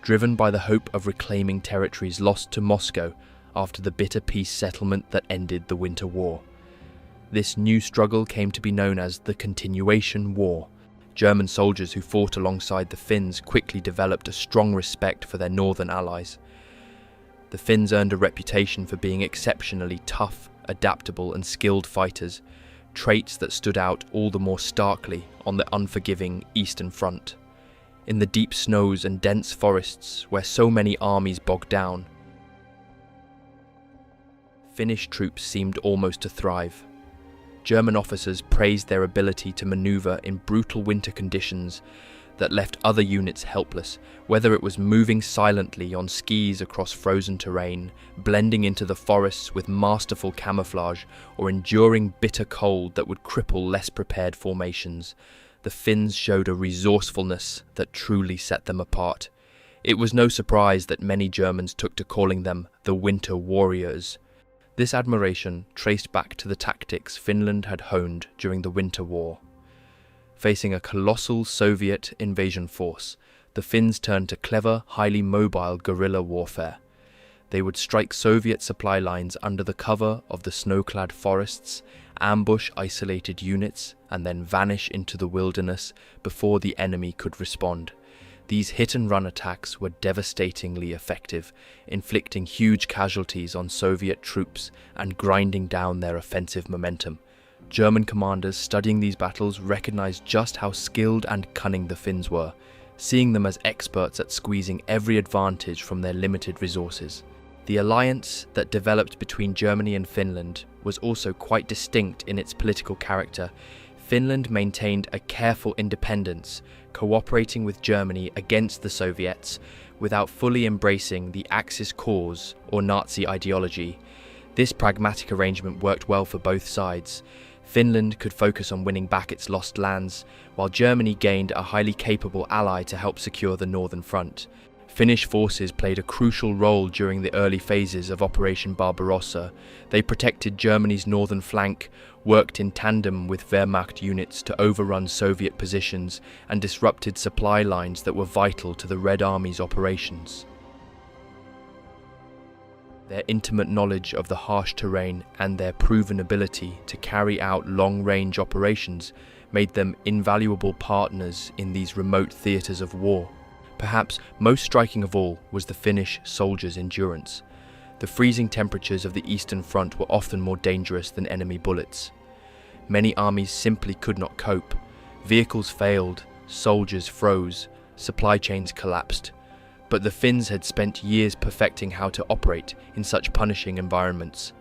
driven by the hope of reclaiming territories lost to Moscow after the bitter peace settlement that ended the Winter War. This new struggle came to be known as the Continuation War. German soldiers who fought alongside the Finns quickly developed a strong respect for their northern allies. The Finns earned a reputation for being exceptionally tough, adaptable and skilled fighters. traits that stood out all the more starkly on the unforgiving Eastern Front. In the deep snows and dense forests where so many armies bogged down, Finnish troops seemed almost to thrive. German officers praised their ability to maneuver in brutal winter conditions that left other units helpless, whether it was moving silently on skis across frozen terrain, blending into the forests with masterful camouflage, or enduring bitter cold that would cripple less prepared formations. The Finns showed a resourcefulness that truly set them apart. It was no surprise that many Germans took to calling them the Winter Warriors. This admiration traced back to the tactics Finland had honed during the Winter War. Facing a colossal Soviet invasion force, the Finns turned to clever, highly mobile guerrilla warfare. They would strike Soviet supply lines under the cover of the snow-clad forests, ambush isolated units, and then vanish into the wilderness before the enemy could respond. These hit-and-run attacks were devastatingly effective, inflicting huge casualties on Soviet troops and grinding down their offensive momentum. German commanders studying these battles recognized just how skilled and cunning the Finns were, seeing them as experts at squeezing every advantage from their limited resources. The alliance that developed between Germany and Finland was also quite distinct in its political character. Finland maintained a careful independence, cooperating with Germany against the Soviets without fully embracing the Axis cause or Nazi ideology. This pragmatic arrangement worked well for both sides. Finland could focus on winning back its lost lands, while Germany gained a highly capable ally to help secure the northern front. Finnish forces played a crucial role during the early phases of Operation Barbarossa. They protected Germany's northern flank, worked in tandem with Wehrmacht units to overrun Soviet positions, and disrupted supply lines that were vital to the Red Army's operations. Their intimate knowledge of the harsh terrain and their proven ability to carry out long-range operations made them invaluable partners in these remote theatres of war. Perhaps most striking of all was the Finnish soldiers' endurance. The freezing temperatures of the Eastern Front were often more dangerous than enemy bullets. Many armies simply could not cope. Vehicles failed, soldiers froze, supply chains collapsed. But the Finns had spent years perfecting how to operate in such punishing environments.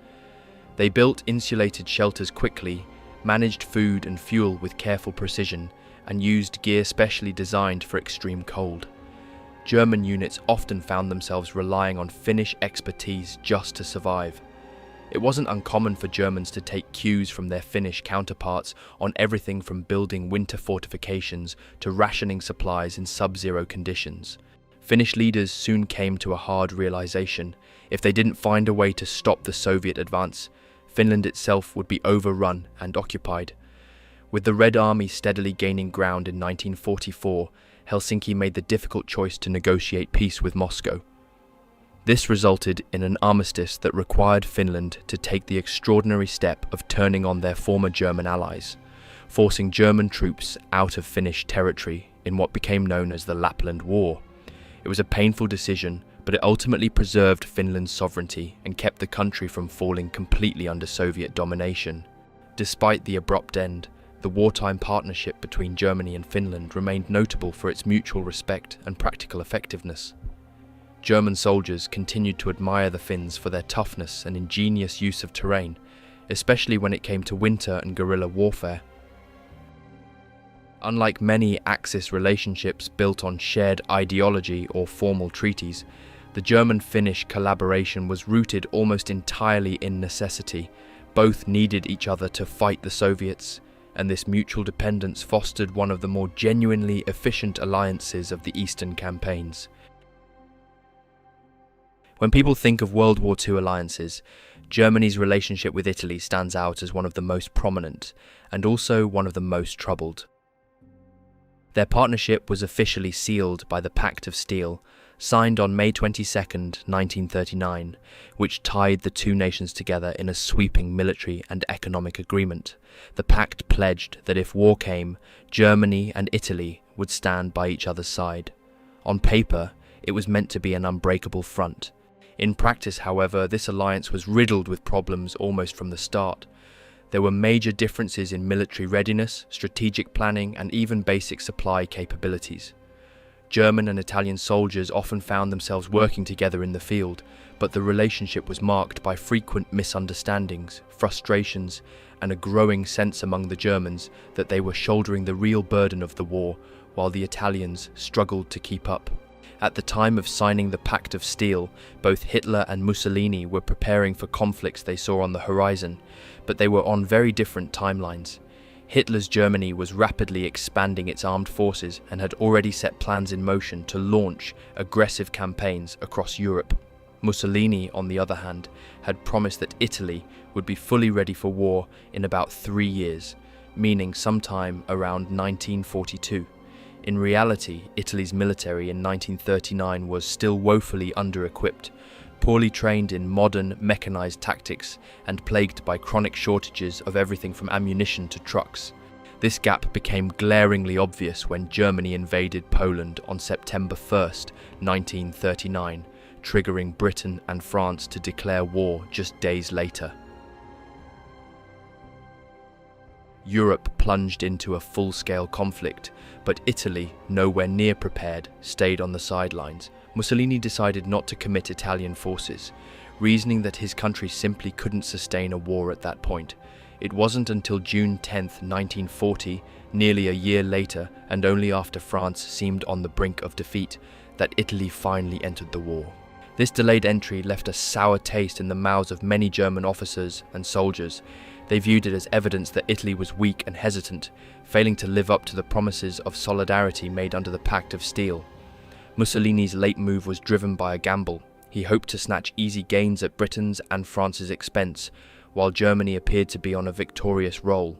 They built insulated shelters quickly, managed food and fuel with careful precision, and used gear specially designed for extreme cold. German units often found themselves relying on Finnish expertise just to survive. It wasn't uncommon for Germans to take cues from their Finnish counterparts on everything from building winter fortifications to rationing supplies in sub-zero conditions. Finnish leaders soon came to a hard realization. If they didn't find a way to stop the Soviet advance, Finland itself would be overrun and occupied. With the Red Army steadily gaining ground in 1944, Helsinki made the difficult choice to negotiate peace with Moscow. This resulted in an armistice that required Finland to take the extraordinary step of turning on their former German allies, forcing German troops out of Finnish territory in what became known as the Lapland War. It was a painful decision, but it ultimately preserved Finland's sovereignty and kept the country from falling completely under Soviet domination. Despite the abrupt end, the wartime partnership between Germany and Finland remained notable for its mutual respect and practical effectiveness. German soldiers continued to admire the Finns for their toughness and ingenious use of terrain, especially when it came to winter and guerrilla warfare. Unlike many Axis relationships built on shared ideology or formal treaties, the German-Finnish collaboration was rooted almost entirely in necessity. Both needed each other to fight the Soviets, and this mutual dependence fostered one of the more genuinely efficient alliances of the Eastern campaigns. When people think of World War II alliances, Germany's relationship with Italy stands out as one of the most prominent, and also one of the most troubled. Their partnership was officially sealed by the Pact of Steel, signed on May 22, 1939, which tied the two nations together in a sweeping military and economic agreement. The pact pledged that if war came, Germany and Italy would stand by each other's side. On paper, it was meant to be an unbreakable front. In practice, however, this alliance was riddled with problems almost from the start. There were major differences in military readiness, strategic planning, and even basic supply capabilities. German and Italian soldiers often found themselves working together in the field, but the relationship was marked by frequent misunderstandings, frustrations, and a growing sense among the Germans that they were shouldering the real burden of the war, while the Italians struggled to keep up. At the time of signing the Pact of Steel, both Hitler and Mussolini were preparing for conflicts they saw on the horizon, but they were on very different timelines. Hitler's Germany was rapidly expanding its armed forces and had already set plans in motion to launch aggressive campaigns across Europe. Mussolini, on the other hand, had promised that Italy would be fully ready for war in about 3 years, meaning sometime around 1942. In reality, Italy's military in 1939 was still woefully under-equipped, poorly trained in modern, mechanized tactics, and plagued by chronic shortages of everything from ammunition to trucks. This gap became glaringly obvious when Germany invaded Poland on September 1st, 1939, triggering Britain and France to declare war just days later. Europe plunged into a full-scale conflict, but Italy, nowhere near prepared, stayed on the sidelines. Mussolini decided not to commit Italian forces, reasoning that his country simply couldn't sustain a war at that point. It wasn't until June 10, 1940, nearly a year later and only after France seemed on the brink of defeat, that Italy finally entered the war. This delayed entry left a sour taste in the mouths of many German officers and soldiers. They viewed it as evidence that Italy was weak and hesitant, failing to live up to the promises of solidarity made under the Pact of Steel. Mussolini's late move was driven by a gamble. He hoped to snatch easy gains at Britain's and France's expense, while Germany appeared to be on a victorious roll.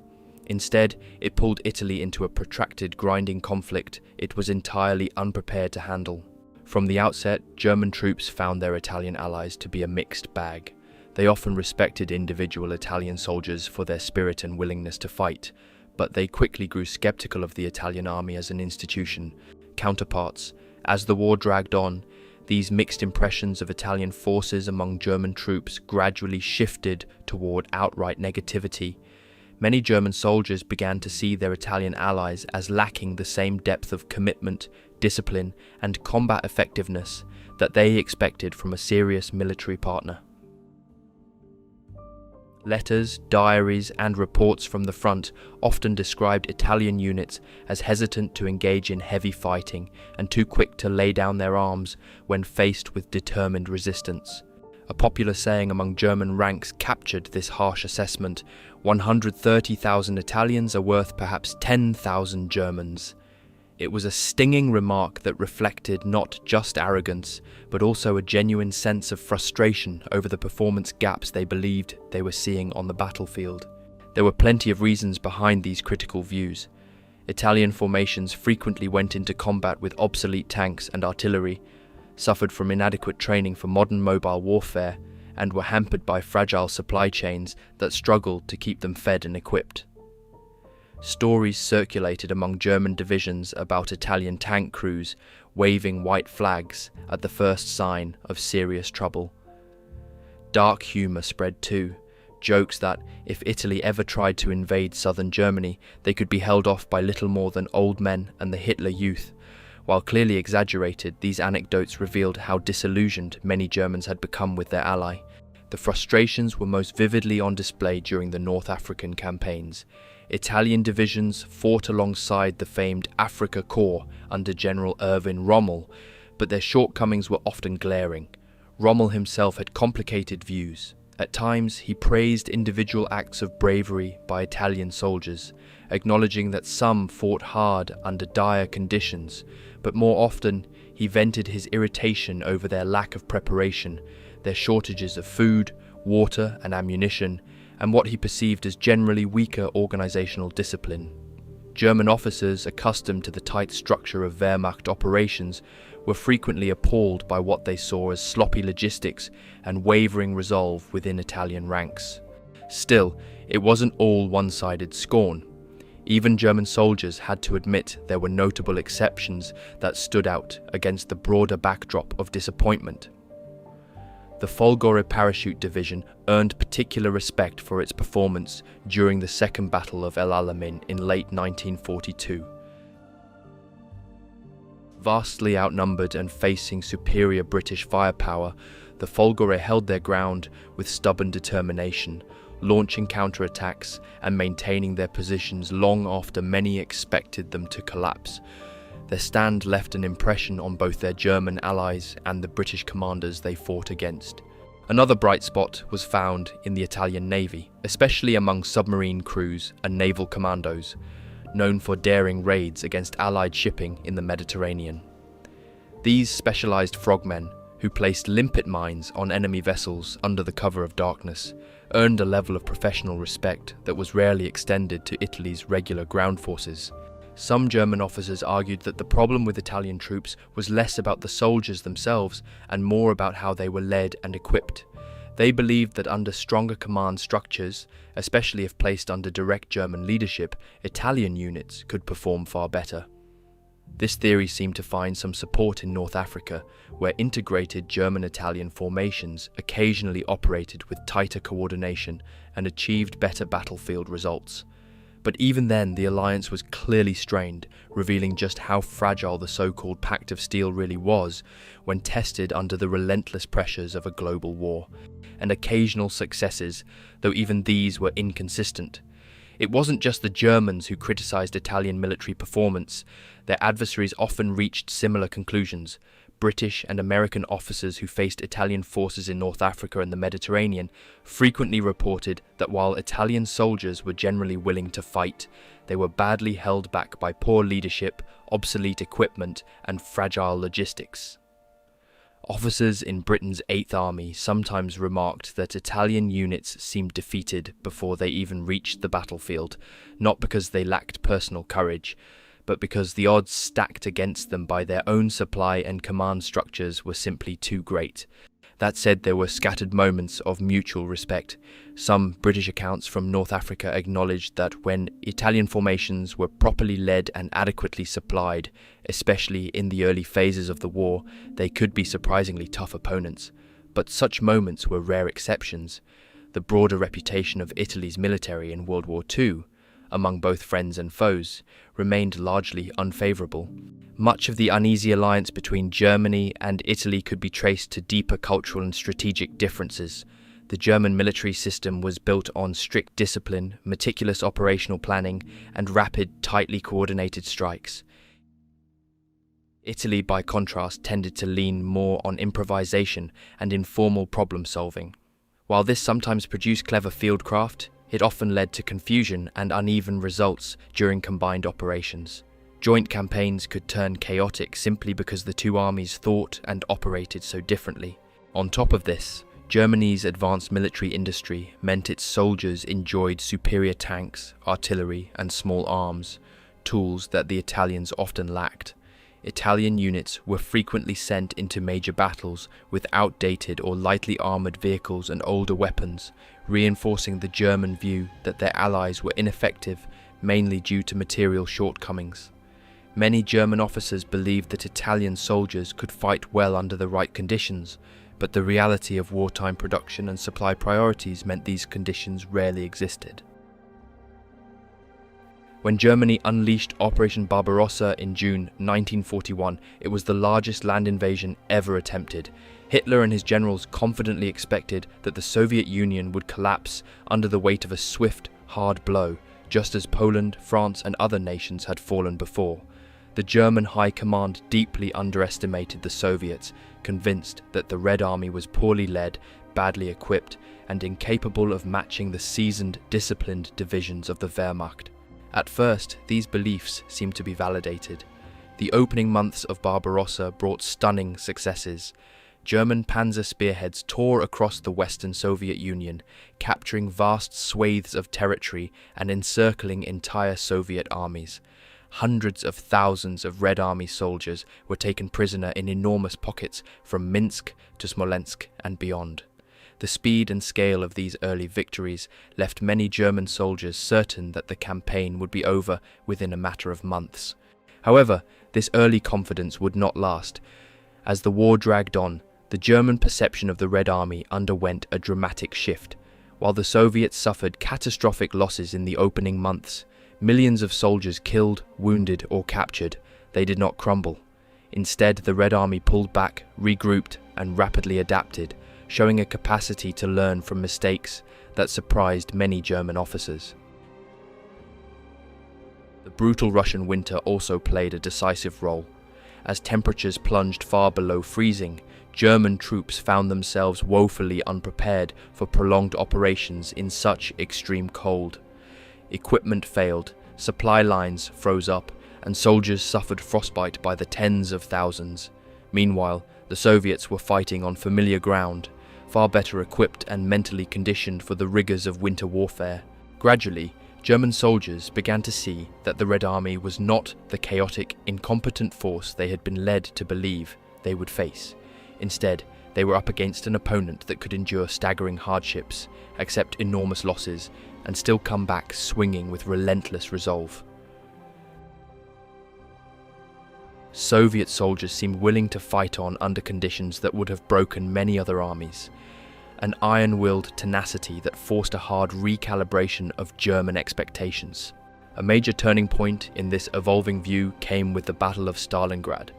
Instead, it pulled Italy into a protracted, grinding conflict it was entirely unprepared to handle. From the outset, German troops found their Italian allies to be a mixed bag. They often respected individual Italian soldiers for their spirit and willingness to fight, but they quickly grew skeptical of the Italian army as an institution. Counterparts. As the war dragged on, these mixed impressions of Italian forces among German troops gradually shifted toward outright negativity. Many German soldiers began to see their Italian allies as lacking the same depth of commitment, discipline, and combat effectiveness that they expected from a serious military partner. Letters, diaries, and reports from the front often described Italian units as hesitant to engage in heavy fighting and too quick to lay down their arms when faced with determined resistance. A popular saying among German ranks captured this harsh assessment: 130,000 Italians are worth perhaps 10,000 Germans. It was a stinging remark that reflected not just arrogance, but also a genuine sense of frustration over the performance gaps they believed they were seeing on the battlefield. There were plenty of reasons behind these critical views. Italian formations frequently went into combat with obsolete tanks and artillery, suffered from inadequate training for modern mobile warfare, and were hampered by fragile supply chains that struggled to keep them fed and equipped. Stories circulated among German divisions about Italian tank crews waving white flags at the first sign of serious trouble. Dark humour spread too, jokes that if Italy ever tried to invade southern Germany, they could be held off by little more than old men and the Hitler Youth. While clearly exaggerated, these anecdotes revealed how disillusioned many Germans had become with their ally. The frustrations were most vividly on display during the North African campaigns. Italian divisions fought alongside the famed Afrika Korps under General Erwin Rommel, but their shortcomings were often glaring. Rommel himself had complicated views. At times, he praised individual acts of bravery by Italian soldiers, acknowledging that some fought hard under dire conditions, but more often he vented his irritation over their lack of preparation, their shortages of food, water, and ammunition, and what he perceived as generally weaker organizational discipline. German officers, accustomed to the tight structure of Wehrmacht operations, were frequently appalled by what they saw as sloppy logistics and wavering resolve within Italian ranks. Still, it wasn't all one-sided scorn. Even German soldiers had to admit there were notable exceptions that stood out against the broader backdrop of disappointment. The Folgore Parachute Division earned particular respect for its performance during the Second Battle of El Alamein in late 1942. Vastly outnumbered and facing superior British firepower, the Folgore held their ground with stubborn determination, launching counterattacks and maintaining their positions long after many expected them to collapse. Their stand left an impression on both their German allies and the British commanders they fought against. Another bright spot was found in the Italian Navy, especially among submarine crews and naval commandos, known for daring raids against Allied shipping in the Mediterranean. These specialized frogmen, who placed limpet mines on enemy vessels under the cover of darkness, earned a level of professional respect that was rarely extended to Italy's regular ground forces. Some German officers argued that the problem with Italian troops was less about the soldiers themselves and more about how they were led and equipped. They believed that under stronger command structures, especially if placed under direct German leadership, Italian units could perform far better. This theory seemed to find some support in North Africa, where integrated German-Italian formations occasionally operated with tighter coordination and achieved better battlefield results. But even then, the alliance was clearly strained, revealing just how fragile the so-called Pact of Steel really was when tested under the relentless pressures of a global war, and occasional successes, though even these were inconsistent. It wasn't just the Germans who criticized Italian military performance. Their adversaries often reached similar conclusions. British and American officers who faced Italian forces in North Africa and the Mediterranean frequently reported that while Italian soldiers were generally willing to fight, they were badly held back by poor leadership, obsolete equipment, and fragile logistics. Officers in Britain's Eighth Army sometimes remarked that Italian units seemed defeated before they even reached the battlefield, not because they lacked personal courage, but because the odds stacked against them by their own supply and command structures were simply too great. That said, there were scattered moments of mutual respect. Some British accounts from North Africa acknowledged that when Italian formations were properly led and adequately supplied, especially in the early phases of the war, they could be surprisingly tough opponents. But such moments were rare exceptions. The broader reputation of Italy's military in World War II, among both friends and foes, remained largely unfavourable. Much of the uneasy alliance between Germany and Italy could be traced to deeper cultural and strategic differences. The German military system was built on strict discipline, meticulous operational planning, and rapid, tightly coordinated strikes. Italy, by contrast, tended to lean more on improvisation and informal problem-solving. While this sometimes produced clever fieldcraft, it often led to confusion and uneven results during combined operations. Joint campaigns could turn chaotic simply because the two armies thought and operated so differently. On top of this, Germany's advanced military industry meant its soldiers enjoyed superior tanks, artillery, and small arms, tools that the Italians often lacked. Italian units were frequently sent into major battles with outdated or lightly armoured vehicles and older weapons, reinforcing the German view that their allies were ineffective, mainly due to material shortcomings. Many German officers believed that Italian soldiers could fight well under the right conditions, but the reality of wartime production and supply priorities meant these conditions rarely existed. When Germany unleashed Operation Barbarossa in June 1941, it was the largest land invasion ever attempted. Hitler and his generals confidently expected that the Soviet Union would collapse under the weight of a swift, hard blow, just as Poland, France, and other nations had fallen before. The German High Command deeply underestimated the Soviets, convinced that the Red Army was poorly led, badly equipped, and incapable of matching the seasoned, disciplined divisions of the Wehrmacht. At first, these beliefs seemed to be validated. The opening months of Barbarossa brought stunning successes. German panzer spearheads tore across the Western Soviet Union, capturing vast swathes of territory and encircling entire Soviet armies. Hundreds of thousands of Red Army soldiers were taken prisoner in enormous pockets from Minsk to Smolensk and beyond. The speed and scale of these early victories left many German soldiers certain that the campaign would be over within a matter of months. However, this early confidence would not last. As the war dragged on, The German perception of the Red Army underwent a dramatic shift. While the Soviets suffered catastrophic losses in the opening months, millions of soldiers killed, wounded, or captured, they did not crumble. Instead, the Red Army pulled back, regrouped, and rapidly adapted, showing a capacity to learn from mistakes that surprised many German officers. The brutal Russian winter also played a decisive role. As temperatures plunged far below freezing, German troops found themselves woefully unprepared for prolonged operations in such extreme cold. Equipment failed, supply lines froze up, and soldiers suffered frostbite by the tens of thousands. Meanwhile, the Soviets were fighting on familiar ground, far better equipped and mentally conditioned for the rigors of winter warfare. Gradually, German soldiers began to see that the Red Army was not the chaotic, incompetent force they had been led to believe they would face. Instead, they were up against an opponent that could endure staggering hardships, accept enormous losses, and still come back swinging with relentless resolve. Soviet soldiers seemed willing to fight on under conditions that would have broken many other armies. An iron-willed tenacity that forced a hard recalibration of German expectations. A major turning point in this evolving view came with the Battle of Stalingrad,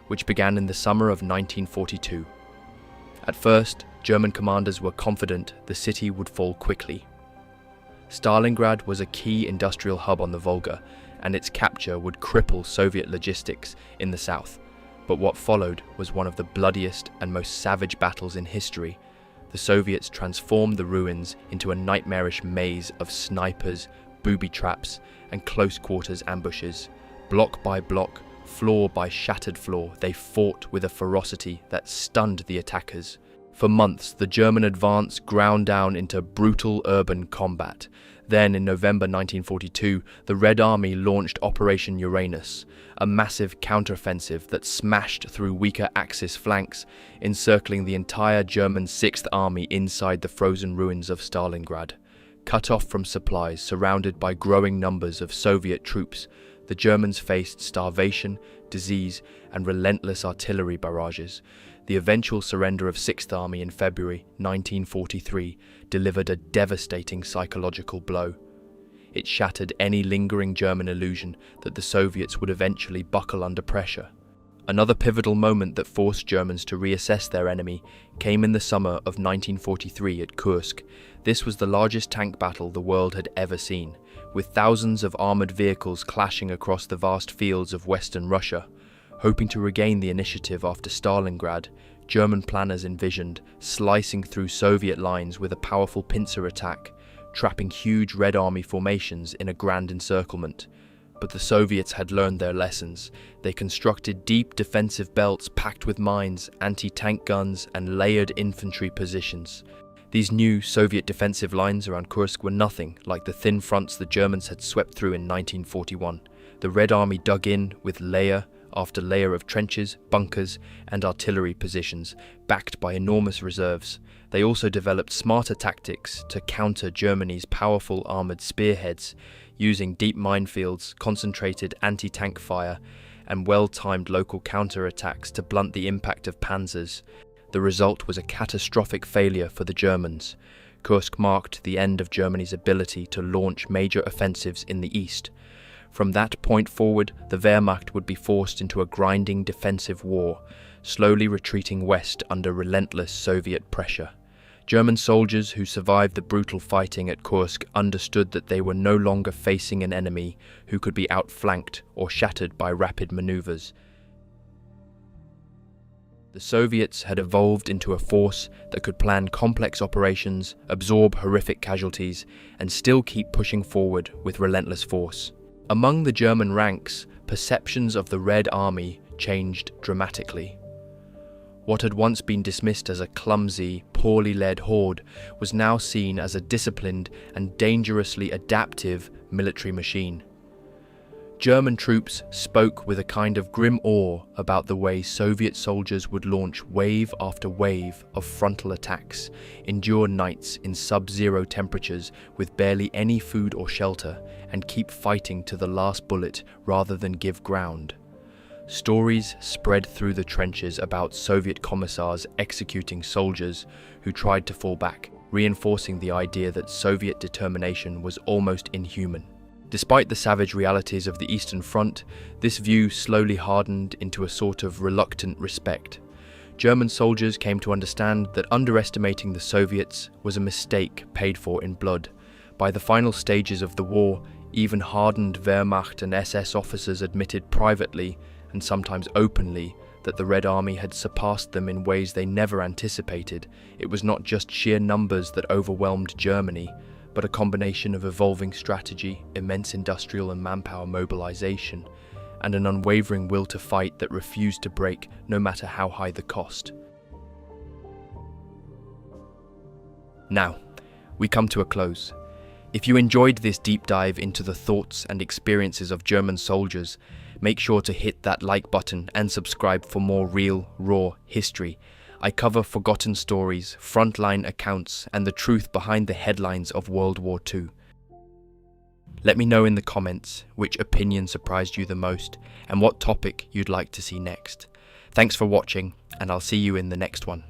which began in the summer of 1942. At first, German commanders were confident the city would fall quickly. Stalingrad was a key industrial hub on the Volga, and its capture would cripple Soviet logistics in the south. But what followed was one of the bloodiest and most savage battles in history. The Soviets transformed the ruins into a nightmarish maze of snipers, booby traps, and close-quarters ambushes. Block by block, floor by shattered floor, they fought with a ferocity that stunned the attackers. For months, the German advance ground down into brutal urban combat. Then, in November 1942, the Red Army launched Operation Uranus, a massive counteroffensive that smashed through weaker Axis flanks, encircling the entire German 6th Army inside the frozen ruins of Stalingrad. Cut off from supplies, surrounded by growing numbers of Soviet troops, the Germans faced starvation, disease, and relentless artillery barrages. The eventual surrender of 6th Army in February 1943 delivered a devastating psychological blow. It shattered any lingering German illusion that the Soviets would eventually buckle under pressure. Another pivotal moment that forced Germans to reassess their enemy came in the summer of 1943 at Kursk. This was the largest tank battle the world had ever seen, with thousands of armoured vehicles clashing across the vast fields of western Russia. Hoping to regain the initiative after Stalingrad, German planners envisioned slicing through Soviet lines with a powerful pincer attack, trapping huge Red Army formations in a grand encirclement. But the Soviets had learned their lessons. They constructed deep defensive belts packed with mines, anti-tank guns, and layered infantry positions. These new Soviet defensive lines around Kursk were nothing like the thin fronts the Germans had swept through in 1941. The Red Army dug in with layer after layer of trenches, bunkers, and artillery positions, backed by enormous reserves. They also developed smarter tactics to counter Germany's powerful armoured spearheads, using deep minefields, concentrated anti-tank fire, and well-timed local counter-attacks to blunt the impact of panzers. The result was a catastrophic failure for the Germans. Kursk marked the end of Germany's ability to launch major offensives in the east. From that point forward, the Wehrmacht would be forced into a grinding defensive war, slowly retreating west under relentless Soviet pressure. German soldiers who survived the brutal fighting at Kursk understood that they were no longer facing an enemy who could be outflanked or shattered by rapid maneuvers. The Soviets had evolved into a force that could plan complex operations, absorb horrific casualties, and still keep pushing forward with relentless force. Among the German ranks, perceptions of the Red Army changed dramatically. What had once been dismissed as a clumsy, poorly led horde was now seen as a disciplined and dangerously adaptive military machine. German troops spoke with a kind of grim awe about the way Soviet soldiers would launch wave after wave of frontal attacks, endure nights in sub-zero temperatures with barely any food or shelter, and keep fighting to the last bullet rather than give ground. Stories spread through the trenches about Soviet commissars executing soldiers who tried to fall back, reinforcing the idea that Soviet determination was almost inhuman. Despite the savage realities of the Eastern Front, this view slowly hardened into a sort of reluctant respect. German soldiers came to understand that underestimating the Soviets was a mistake paid for in blood. By the final stages of the war, even hardened Wehrmacht and SS officers admitted privately, and sometimes openly, that the Red Army had surpassed them in ways they never anticipated. It was not just sheer numbers that overwhelmed Germany, but a combination of evolving strategy, immense industrial and manpower mobilization, and an unwavering will to fight that refused to break no matter how high the cost. Now, we come to a close. If you enjoyed this deep dive into the thoughts and experiences of German soldiers, make sure to hit that like button and subscribe for more real, raw history. I cover forgotten stories, frontline accounts, and the truth behind the headlines of World War II. Let me know in the comments which opinion surprised you the most and what topic you'd like to see next. Thanks for watching, and I'll see you in the next one.